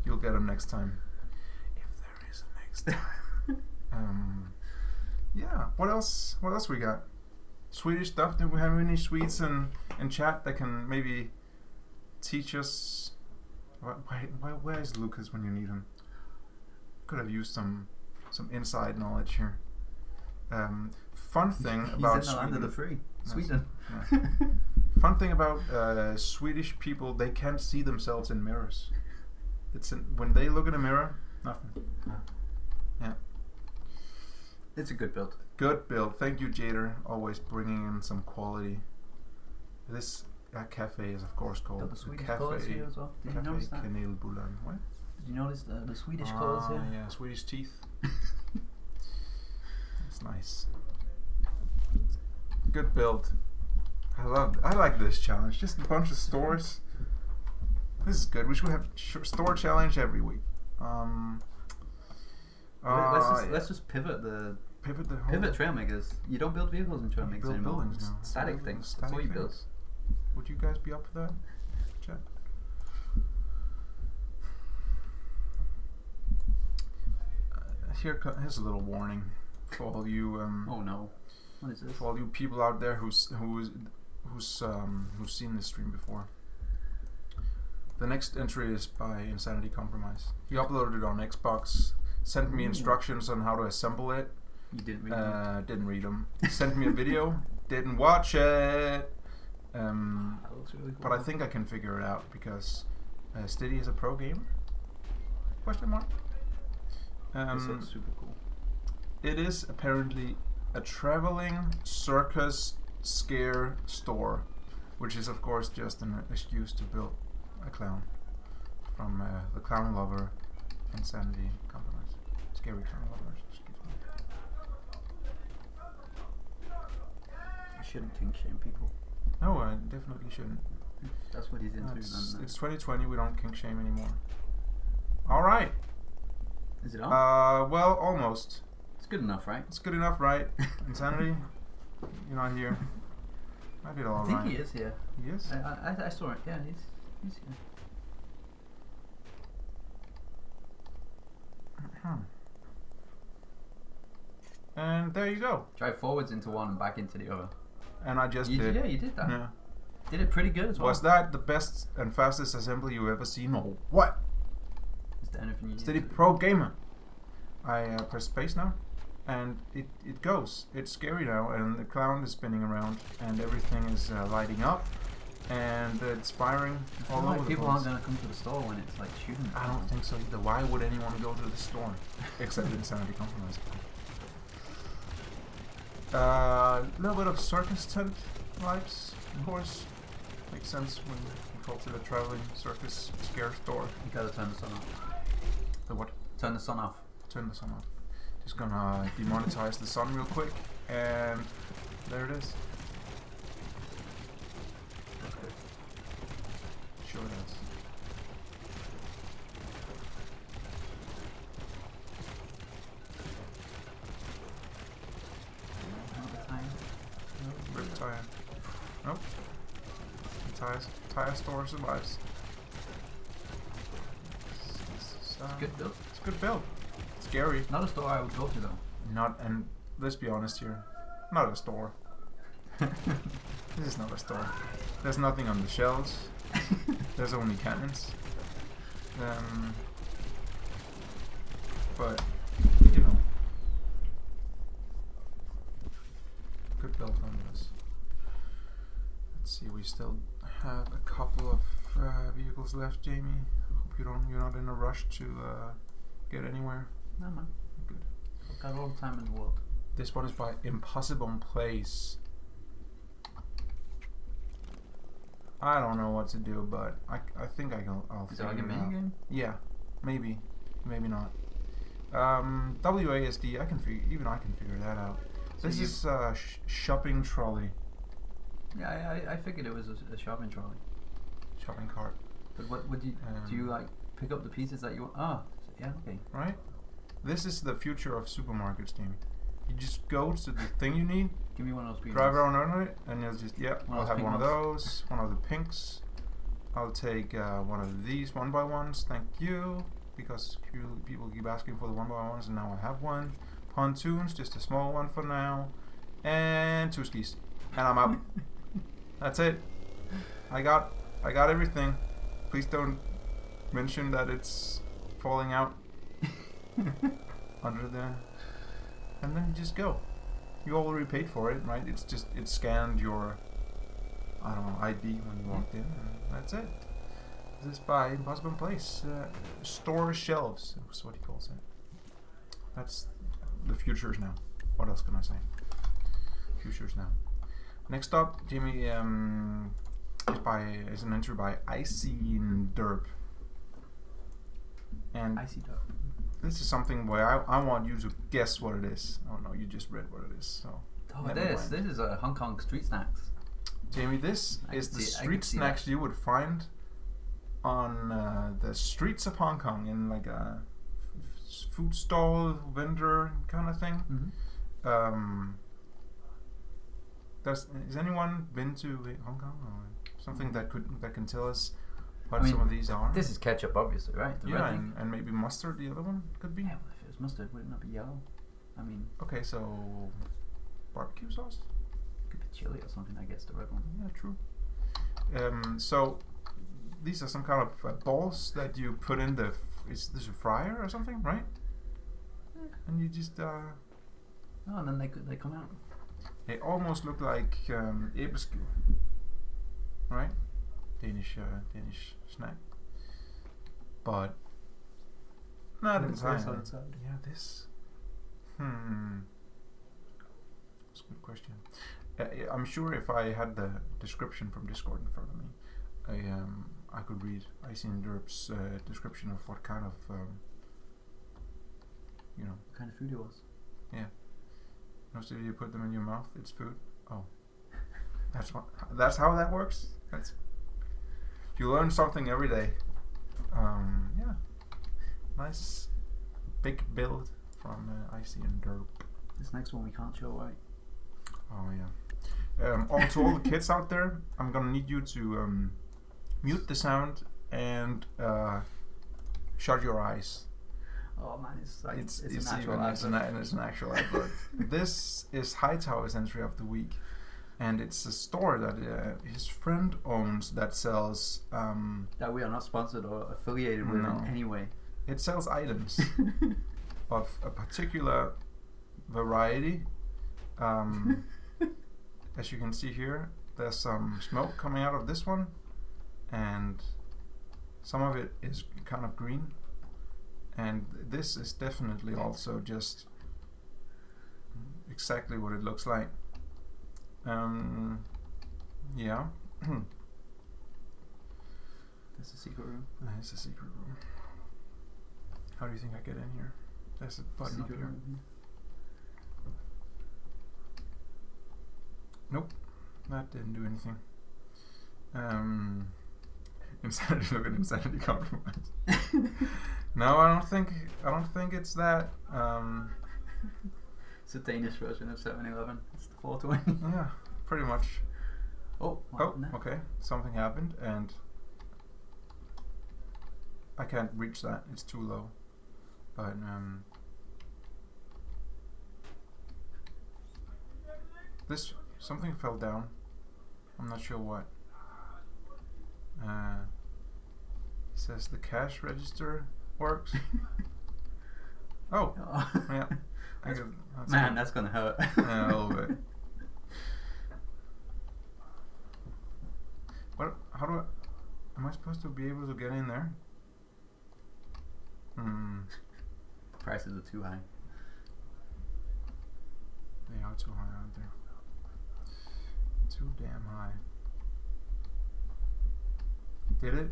you'll get them next time. If there is a next time. Yeah, what else we got? Swedish stuff? Do we have any Swedes in chat that can maybe teach us? Where is Lucas when you need him? Could have used some inside knowledge here. Fun thing about He's in the land of the free. Sweden. Yeah. Fun thing about Swedish people, they can't see themselves in mirrors. When they look in a mirror, nothing. Yeah. It's a good build. Good build. Thank you, Jader. Always bringing in some quality. This cafe is, of course, called Got the Swedish colours here as well. Did you notice that? Kanelbullen. What? Did you notice the Swedish colours here? Yeah, Swedish teeth. That's nice. Good build. I like this challenge. Just a bunch of stores. This is good. We should have store challenge every week. Let's just pivot the whole pivot Trailmakers. You don't build vehicles in Trailmakers build anymore. buildings now. Static things. Static That's all you things. build. Would you guys be up for that? Chat. Here's a little warning for all you. Oh no! What is this? For all you people out there who's seen this stream before. The next entry is by Insanity Compromise. He uploaded it on Xbox. Sent me instructions on how to assemble it. You didn't read them? Didn't read them. Sent me a video. Didn't watch it. That looks really cool. But I think I can figure it out because Steady is a pro gamer? Question mark. This looks super cool. It is apparently a traveling circus scare store, which is of course just an excuse to build a clown from the clown lover Insanity Compromise. Scary clown lovers, excuse me. You shouldn't kink shame people. No, I definitely shouldn't. That's what he's into. It's 2020, we don't kink shame anymore. Alright. Is it on? Well, almost. It's good enough, right? It's good enough, right? Insanity, you're not here. I did all I think right. he is here. He is? I saw it. Yeah, he's here. And there you go. Drive forwards into one and back into the other. And I just did. Yeah, you did that. Yeah. Did it pretty good as well. Was that the best and fastest assembly you've ever seen, or what? Is there anything you Steady need to pro gamer. I press space now, and it goes. It's scary now, and the clown is spinning around, and everything is lighting up, and it's firing all over the people place. aren't going to come to the store when it's like shooting. I don't think so either. Why would anyone go to the store? Except Insanity Compromise. A little bit of circus tent vibes, of course. Makes sense when you call it a traveling circus scare store. You gotta turn the sun off. The what? Turn the sun off. Turn the sun off. Just gonna demonetize the sun real quick, and there it is. That's good. Sure it is. Rip tire. Nope. The tire store survives. It's Good build. It's a good build. Scary. Not a store I would go to though. Not, and let's be honest here, not a store. This is not a store. There's nothing on the shelves. There's only cannons. But you know, see, we still have a couple of vehicles left, Jamie. Hope you're not in a rush to get anywhere. No, man. Good. I've got all the time in the world. This one is by Impossible Place. I don't know what to do, but I think I'll Is it figure like a it mini out. game? Yeah, maybe not. WASD, I can figure that out. So This is shopping trolley, Yeah, I figured it was a shopping trolley. shopping cart, But what would you do? You like pick up the pieces that you want? Ah, yeah, okay. right? This is the future of supermarkets, Jamie. You just go to the thing you need, Give me one of those green drive ones. around on it, and you'll just One I'll of those have pink one of ones. those, one of the pinks. I'll take one of these 1x1s, thank you, because people keep asking for the 1x1s, and now I have one. Pontoons, just a small one for now, and 2 skis, and I'm out. That's it. I got everything. Please don't mention that it's falling out under the. And then you just go. You already paid for it, right? It scanned your, I don't know, ID when you walked in, and that's it. This is by Impossible Place. Store shelves is what he calls it. That's the futures now. What else can I say? Futures now. Next up, Jimmy, is an entry by Icy Derp. And I see that. this is something where I want you to guess what it is. Oh no, you just read what it is. So. Oh, never this mind. is a Hong Kong street snacks. Jamie, this I is can the see- I street can see snacks that. you would find on the streets of Hong Kong in like a food stall vendor kind of thing. Mm-hmm. Has anyone been to Hong Kong or something that can tell us what I mean, some of these are? This is ketchup, obviously, right? The red yeah, thing. and maybe mustard. The other one could be. Yeah, well, if it was mustard, would it not be yellow? I mean, Okay, so barbecue sauce. could be chili or something. I guess the red one. Yeah, true. So these are some kind of balls that you put in the. Is this a fryer or something, right? Yeah. And you just. Oh, and then they come out. They almost look like æbleskiver, right? Danish snack. But not inside. Yeah, this. That's a good question. I'm sure if I had the description from Discord in front of me, I could read Icy and Derp's description of what kind of What kind of food it was. Most of you put them in your mouth. It's food. Oh, that's how that works. You learn something every day. Yeah, nice big build from Icy and Derp. This next one we can't show, right? Oh yeah. To all the kids out there, I'm gonna need you to mute the sound and shut your eyes. Oh man, it's like it's It's an actual an actual advert. This is Hightower's entry of the week, and it's a store that his friend owns that sells. that we are not sponsored or affiliated with No. in any way. It sells items of a particular variety. As you can see here, there's some smoke coming out of this one, and some of it is kind of green. And this is definitely also just exactly what it looks like. Yeah. That's a secret room. It's a secret room. How do you think I get in here? There's a button up Secret here. room. Nope, that didn't do anything. Insanity. Look at insanity compromise. No, I don't think it's that. It's a Danish version of 7-Eleven. It's the 420. Yeah, pretty much. Oh, what Oh, happened there? okay. Something happened, and I can't reach that. It's too low. But something fell down. I'm not sure what. It says the cash register works. Oh, Oh. yeah. I guess that's Man, good. that's gonna hurt. Yeah, a little bit. How do I... Am I supposed to be able to get in there? Prices are too high. They are too high, aren't they? Too damn high. Did it?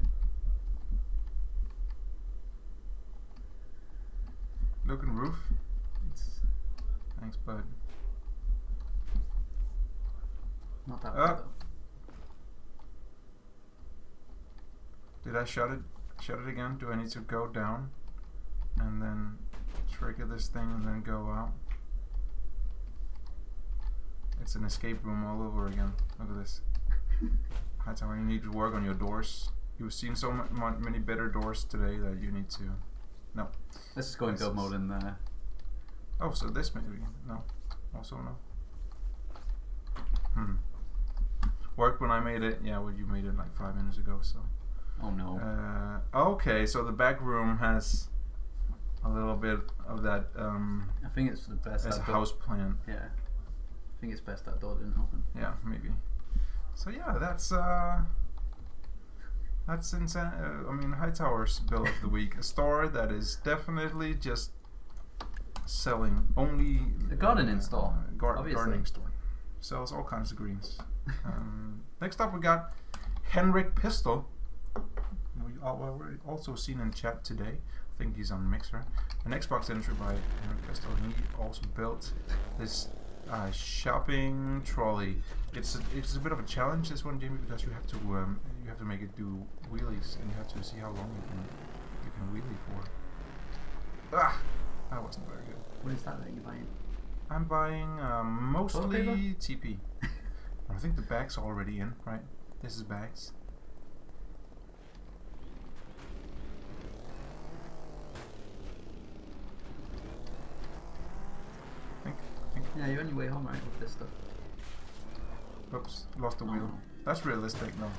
Looking roof. Thanks, bud. Not that bad though. Did I shut it? Shut it again? Do I need to go down and then trigger this thing and then go out? It's an escape room all over again. Look at this. That's how you need to work on your doors. You've seen so many better doors today that you need to. No. Let's just go in build mode and. Oh, so this maybe no. Also no. Worked when I made it. Yeah, well, you made it like 5 minutes ago. So. Oh no. Okay, so the back room has a little bit of that. I think it's the best. As a house plan. Yeah. I think it's best that door didn't open. Yeah, maybe. So yeah, that's insane. I mean, Hightower's bill of the week, a store that is definitely just selling only a gardening store. Gardening store. Sells all kinds of greens. Next up, we got Henrik Pistol. We're also seen in chat today. I think he's on Mixer. An Xbox entry by Henrik Pistol. He also built this shopping trolley. It's a bit of a challenge, this one, Jamie, because you have to make it do wheelies, and you have to see how long you can wheelie for. That wasn't very good. What is that you're buying? I'm buying mostly TP. I think the bag's already in, right? This is bags. Yeah, you're on your way home, right, with this stuff. Oops, lost the wheel. That's realistic, no.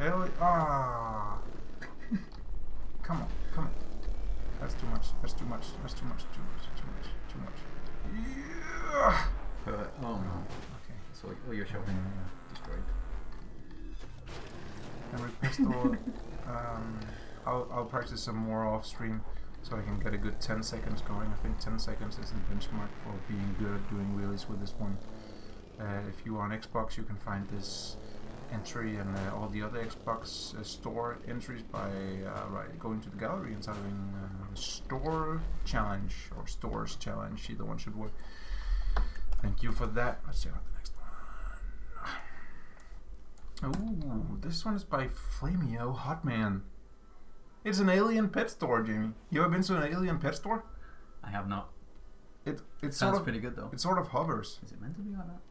Hell, come on, come on. That's too much. That's too much. That's too much. Too much. Too much. Too much. Yeah. Oh no. Okay. So you're shopping destroyed. Henrik Pistol. I'll practice some more off stream so I can get a good 10 seconds going. I think 10 seconds is the benchmark for being good at doing wheelies with this one. If you are on Xbox, you can find this entry and all the other Xbox store entries by going to the gallery and typing store challenge or stores challenge. Either one should work. Thank you for that. Let's check out the next one. Ooh, this one is by Flamio Hotman. It's an alien pet store, Jamie. You ever been to an alien pet store? I have not. It sounds sort of pretty good though. It sort of hovers. Is it meant to be like that?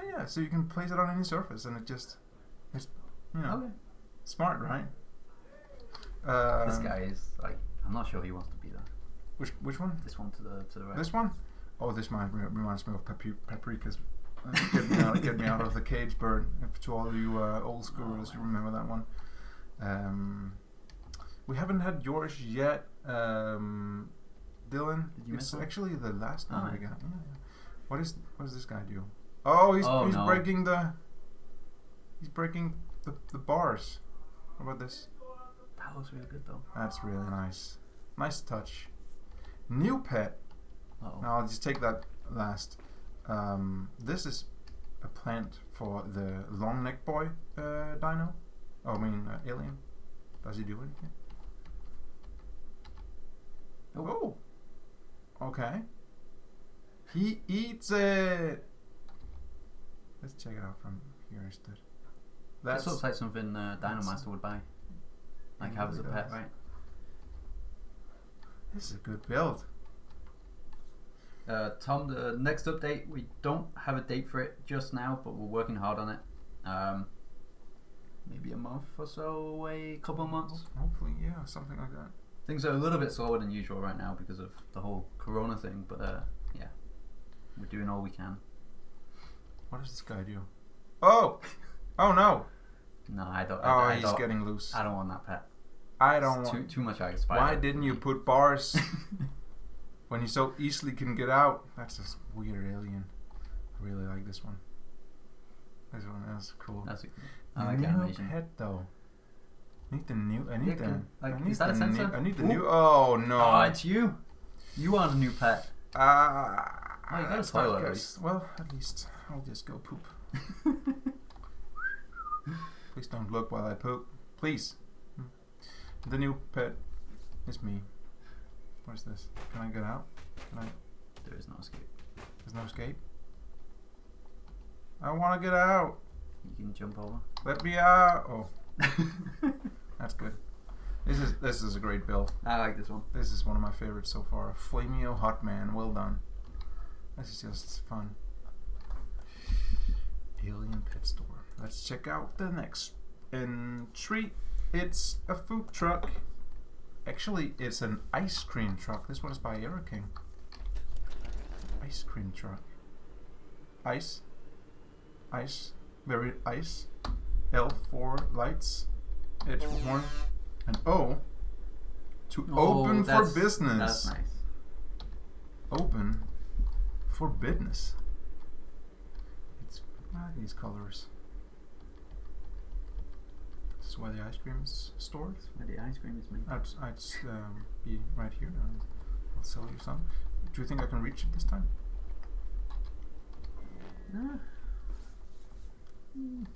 Yeah. So you can place it on any surface, and it's Okay. Smart, right? This guy is like, I'm not sure he wants to be there. Which one? This one to the right. This one? Oh, this reminds me of Paprika's. Get me out of the cage, bird. To all you old schoolers, you remember that one. We haven't had yours yet, Dylan. It's actually the last one we got. Yeah. What does this guy do? Oh, he's breaking the bars. How about this? That looks really good though. That's really nice. Nice touch. New pet. Now I'll just take that last. This is a plant for the long neck boy dino. Alien. Does he do anything? Oh. Okay. He eats it. Let's check it out from here instead. That looks like something Dinomaster would buy. Like have as a pet, right? This is a good build. Tom, the next update, we don't have a date for it just now, but we're working hard on it. Maybe a month or so away, couple of months. Hopefully, yeah, something like that. Things are a little bit slower than usual right now because of the whole Corona thing, but yeah, we're doing all we can. What does this guy do? Oh! Oh no! No, I don't. He's getting loose. I don't want that pet. I don't want... Too much Ice Spider. Why didn't you put bars when he so easily can get out? That's a weird alien. I really like this one. This one is cool. That's a, I like new animation. pet though. Need the new. I need the. Like, I need is that the a sensor? I need the Ooh. new. Oh no. Oh, it's you. You want a new pet. Oh, you got a that's toilet not at good. least. Well, at least I'll just go poop. Please don't look while I poop. Please. The new pet is me. What is this? Can I get out? Can I? There is no escape. There's no escape. I want to get out. You can jump over. Let me out. Oh, that's good. This is a great build. I like this one. This is one of my favorites so far. Flameo Hot Man. Well done. This is just fun. Alien Pet Store. Let's check out the next entry. It's a food truck. Actually, it's an ice cream truck. This one is by Era King. Ice cream truck. Ice. Ice. Very ice. L4 lights. Edge for horn. And O. To open for business. That's nice. Open for business. It's I like these colors. This is where the ice cream is stored. Where the ice cream is made. I'd be right here. I'll sell you some. Do you think I can reach it this time?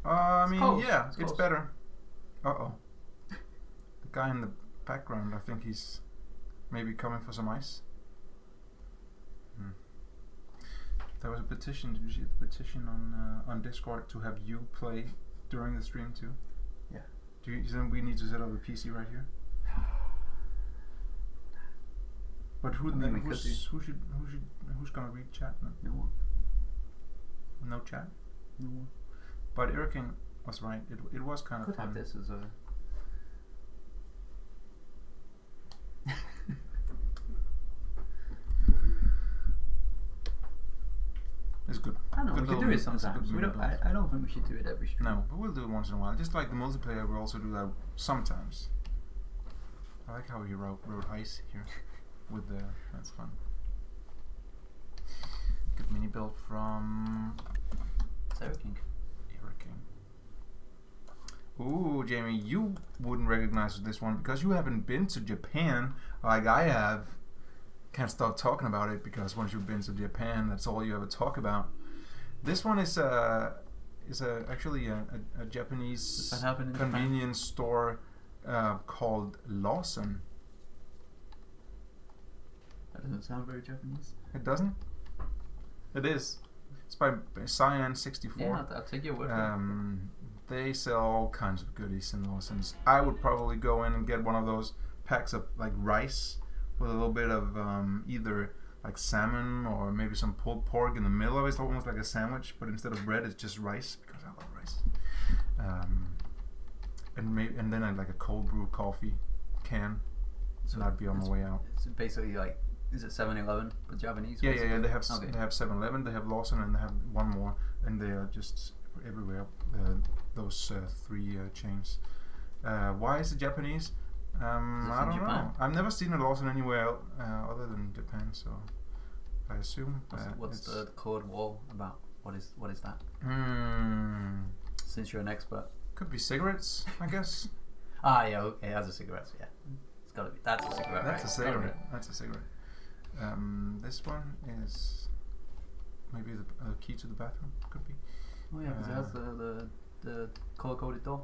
I mean, close. yeah, It's it's close. better. Uh-oh. The guy in the background, I think he's maybe coming for some ice. There was a petition. Did you see the petition on Discord to have you play during the stream too? Yeah. Do you think we need to set up a PC right here? But who's gonna read chat? No one. No chat. No one. But Era King was right. It was kind Could of fun. have this as a. It's good. I know, Good we can little do it it's a good sometimes. We mini don't, build. I don't think we should do it every stream. No, but we'll do it once in a while. Just like the multiplayer, we'll also do that sometimes. I like how he wrote ice here with the. That's fun. Good mini build from Sarah King. Era King. Ooh, Jamie, you wouldn't recognize this one because you haven't been to Japan like I have. Can't stop talking about it because once you've been to Japan, that's all you ever talk about. This one is actually a Japanese Does that happen in convenience store called Lawson. That doesn't sound very Japanese. It doesn't? It is. It's by Cyan64. Yeah, I'll take your word for it. They sell all kinds of goodies in Lawson's. I would probably go in and get one of those packs of like rice with a little bit of either like salmon or maybe some pulled pork in the middle of it. It's almost like a sandwich, but instead of bread, it's just rice because I love rice. And then I'd like a cold brew coffee can, so I'd be on my way out. It's basically like, is it 7-Eleven but Japanese? Yeah, basically? yeah, yeah. They have Okay. they have 7-Eleven, they have Lawson, and they have one more, and they are just everywhere. Those three chains. Why is it Japanese? I from don't know. Japan? I've never seen a Lawson anywhere other than Japan, so I assume. What's the code wall about? What is that? Since you're an expert. Could be cigarettes, I guess. Ah, yeah, okay, it has a cigarette, yeah. It's gotta be, that's a cigarette, That's right? a It's gotta cigarette. That's a cigarette. This one is maybe the key to the bathroom. Could be. be. Oh yeah, because it has the color-coded door.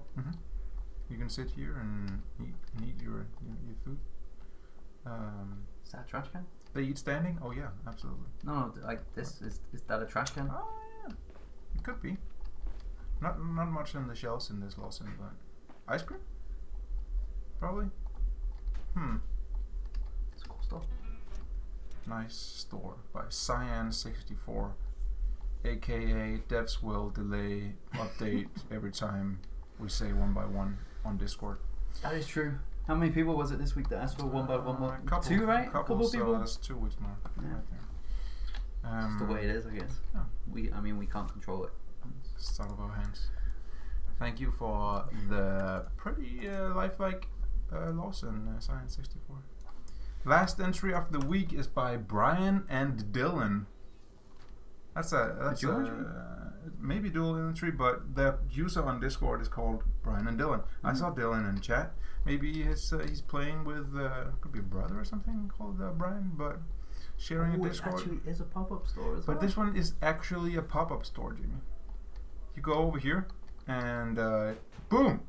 You can sit here and eat your food. Is that a trash can? They eat standing? Oh yeah, absolutely. No, like this, is that a trash can? Oh yeah, it could be. Not much on the shelves in this Lawson, but ice cream? Probably. It's cool stuff. Nice store by Cyan64, aka devs will delay update every time we say one by one on Discord. That is true. How many people was it this week that asked for one by one more? Couple, Two, right? Couple people. So that's 2 weeks more. Yeah. Right there. It's the way it is, I guess. Yeah. We can't control it. It's out of our hands. Thank you for the pretty lifelike Lawson Cyan64. Last entry of the week is by Brian and Dylan. That's a maybe dual entry, but the user on Discord is called Brian and Dylan. I saw Dylan in chat. Maybe he's playing with could be a brother or something called Brian, but sharing a Discord. It actually is a pop-up store as well. But this one is actually a pop-up store, Jimmy. You go over here and boom,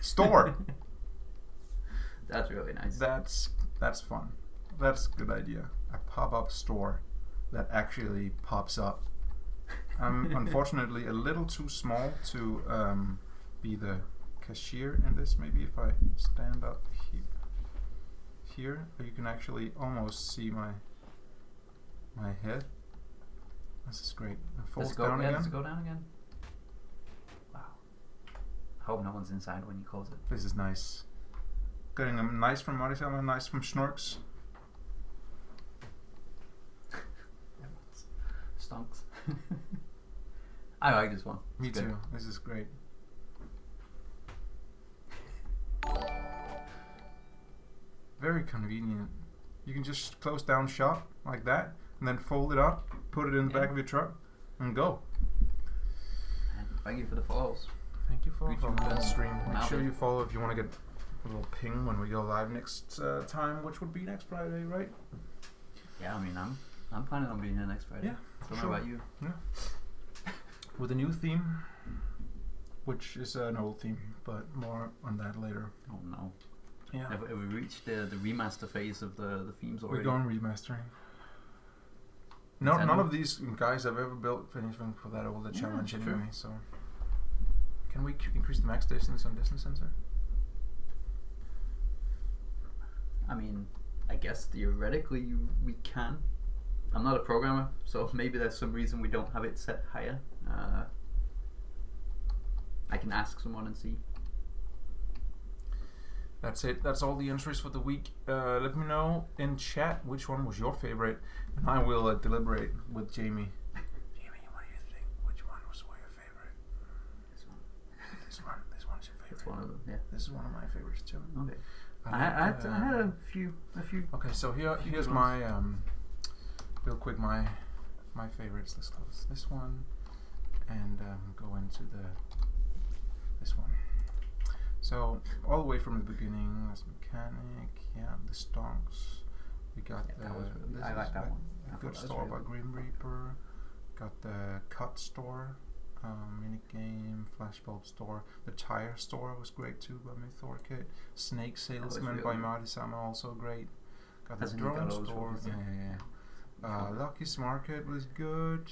store. That's really nice. That's fun. That's a good idea. A pop-up store that actually pops up. I'm unfortunately a little too small to be the cashier in this. Maybe if I stand up here, you can actually almost see my head. This is great. Does it go down again? Wow. I hope no one's inside when you close it. This is nice. Getting them nice from Marisama, nice from Schnorks. Stonks. I like this one. Me too. This is great. Very convenient. You can just close down shop like that and then fold it up, put it in the back of your truck, and go. And thank you for the follows. Thank you for following the stream. Make Malvin. sure you follow if you want to get a little ping when we go live next time, which would be next Friday, right? Yeah, I mean, I'm planning on being here next Friday. Yeah, Don't know about you. Yeah. With a new theme, which is an old theme, but more on that later. Oh no. Yeah. Have we reached the remaster phase of the themes already? We're going remastering. No, none of these guys have ever built anything for that older challenge anyway, true. so... Can we increase the max distance on distance sensor? I mean, I guess theoretically we can. I'm not a programmer, so maybe there's some reason we don't have it set higher. I can ask someone and see. That's it. That's all the entries for the week. Let me know in chat which one was your favorite, and I will deliberate with Jamie. Jamie, what do you think? Which one was your favorite? This one. This one. This one is your favorite. It's one of them. Yeah. This is one of my favorites too. Okay. I had a few. Okay, so here's my real quick my favorites. Let's close this one and go into this one. So all the way from the beginning, that's mechanic. Yeah, the stonks. We got I like that one. A good store by Grim Reaper. Got the cut store, mini game, Flashbulb Store. The tire store was great too by Mythorkit. Snake Salesman by Marisama, also great. Got the drone store. Yeah. Lucky's Market was good.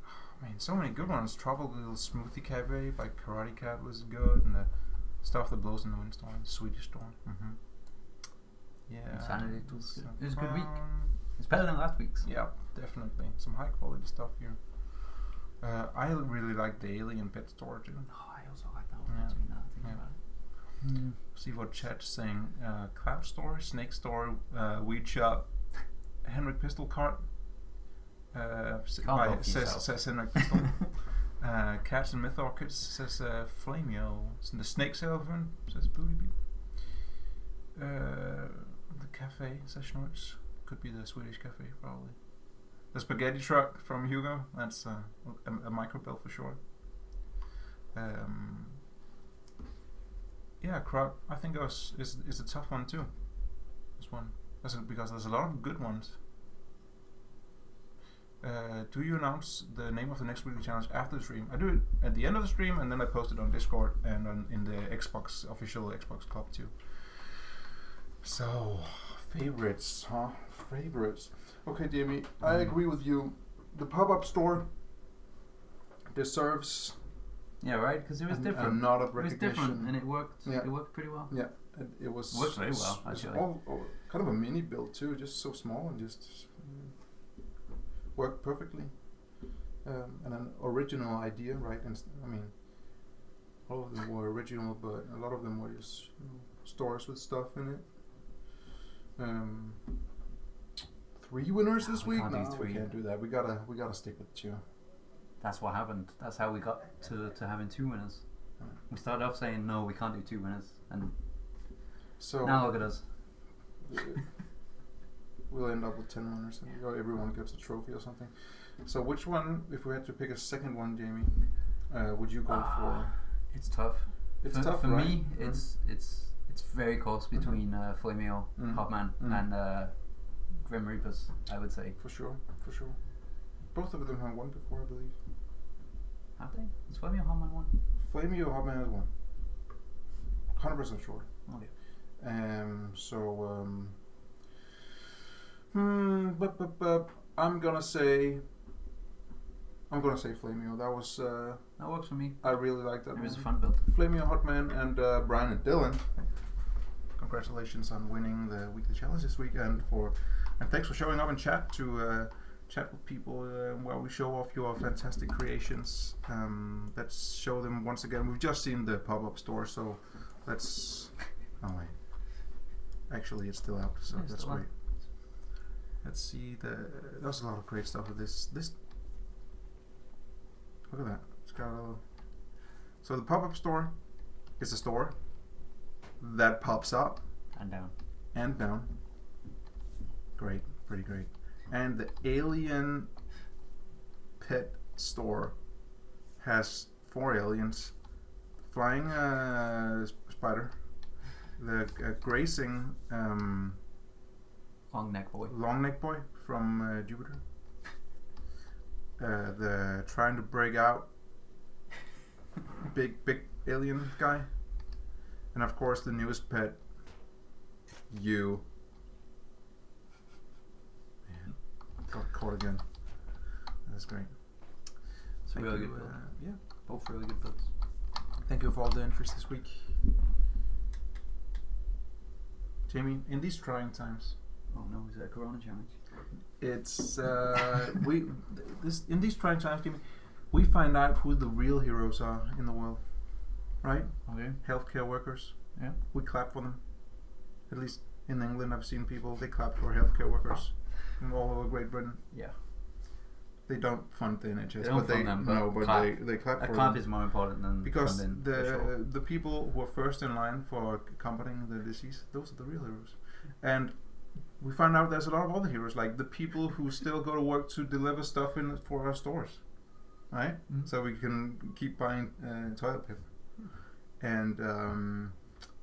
Oh, man, so many good ones. Tropical Little Smoothie Cafe by Karate Cat was good, and the stuff that blows in the windstorm, Swedish Storm. Yeah. Insanity was good. It was a good week. It's better than last week's. Yeah, definitely. Some high quality stuff here. I really like the Alien Pet Store too. Oh, I also like that one. Actually, now that I think about it. See what chat's saying. Cloud Store, Snake Store, Weed Shop, Henrik Pistol Cart. Says Henrik Pistol. Cats and Myth Orchids says Flamio. The Snake Salesman says Booty Beat. The cafe says Schnorts. Could be the Swedish cafe probably. The Spaghetti Truck from Hugo. That's a micro build for sure. Yeah, Croc. I think is a tough one too. This one, because there's a lot of good ones. Do you announce the name of the next weekly challenge after the stream? I do it at the end of the stream, and then I post it on Discord and in the Xbox official Xbox Club too. So, favorites, huh? Favorites. Okay, Jamie, I agree with you. The pop-up store deserves. Yeah, right. Because it was different. A nod of recognition. It was different, and it worked. Yeah. It worked pretty well. Yeah, it was. Worked very well. Actually, all kind of a mini build too, just so small and just. Worked perfectly, and an original idea, right? And I mean, all of them were original, but a lot of them were just stores with stuff in it. 3 winners this week. No, we can't do that. We gotta stick with 2. That's what happened. That's how we got to having 2 winners. We started off saying no, we can't do 2 winners, and so now look at us. We'll end up with 10 winners, and everyone gets a trophy or something. So which one, if we had to pick a second one, Jamie, would you go for? It's tough. It's for, tough, for right? me. It's very close between Flameo, Hotman, and Grim Reapers. I would say. For sure. Both of them have won before, I believe. Have they? Is Flameo Hotman one? Flameo Hotman has won. 100% sure. Okay. I'm gonna say Flameo. That works for me. I really like that. It was a one. fun build. Flameo Hotman and Brian and Dylan. Congratulations on winning the weekly challenge this week, and thanks for showing up in chat to chat with people while we show off your fantastic creations. Let's show them once again. We've just seen the pop-up store, so let's. Oh wait, actually it's still out, so that's great. Let's see there's a lot of great stuff with this. Look at that. It's got a little. So the pop-up store is a store that pops up and down. Great, pretty great. And the alien pet store has 4 aliens, flying spider, the grazing Long neck boy from Jupiter, the trying to break out big alien guy, and of course the newest pet, you. Man, got caught again. That's great. It's a really good build. Yeah, both really good builds. thank you for all the interest this week, Jamie. In these trying times. Oh no, is that a Corona challenge? It's in these trying times, Jamie, we find out who the real heroes are in the world, right? Okay. Healthcare workers. Yeah. We clap for them. At least in England, I've seen people, they clap for healthcare workers all over Great Britain. Yeah. They don't fund the NHS, They don't fund them, but they clap for them. A clap is more important than because funding, the people who are first in line for combating the disease, those are the real heroes. And we find out there's a lot of other heroes, like the people who still go to work to deliver stuff in for our stores, right? Mm-hmm. So we can keep buying toilet paper, and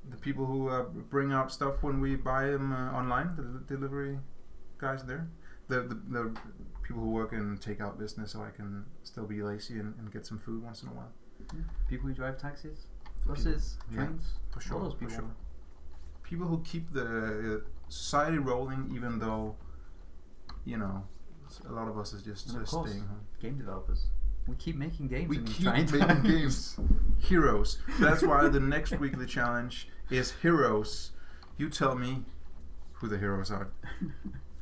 the people who bring out stuff when we buy them online, the delivery guys there, the people who work in takeout business, so I can still be lazy and get some food once in a while. Yeah. People who drive taxis, buses, trains, for sure, all those people. For sure. People who keep the society rolling, even though, you know, a lot of us is just And of course, staying home. game developers. We keep making games. We and keep trying to making games. Heroes. That's why the next weekly challenge is heroes. You tell me who the heroes are.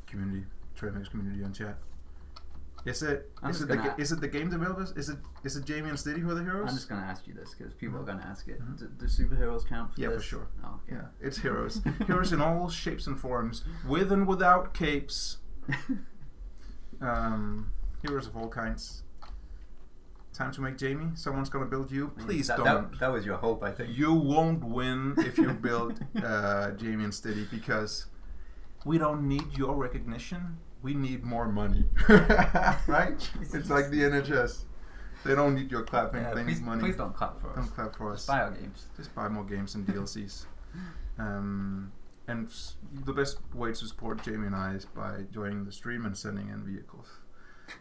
Community, Trailmakers community on chat. Is it the game developers? Is it Jamie and Stiddy who are the heroes? I'm just gonna ask you this because people are gonna ask it. Do superheroes count for this? Yeah, for sure. Oh, okay. Yeah, it's heroes. Heroes in all shapes and forms, with and without capes. Heroes of all kinds. Time to make Jamie. Someone's gonna build you. Please don't. That was your hope, I think. You won't win if you build Jamie and Stiddy, because we don't need your recognition. We need more money. Right? It's like the NHS. They don't need your clapping. They need money. Please don't clap for us. Don't clap for us. Just buy our games. Just buy more games and DLCs. And the best way to support Jamie and I is by joining the stream and sending in vehicles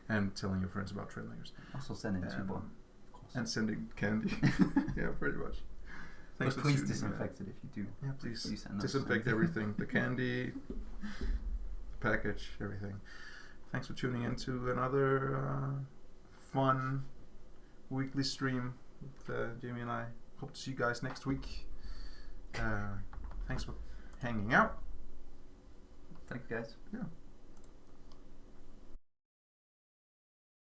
and telling your friends about Trailmakers. Also send in Tuborn, of course. And sending candy. Yeah, pretty much. Thanks but for please tuning in. disinfect it if you do. Yeah, please send disinfect everything. The candy, the package, everything. Thanks for tuning in to another fun weekly stream with Jamie and I. Hope to see you guys next week. Thanks for hanging out. Thank you guys. Yeah.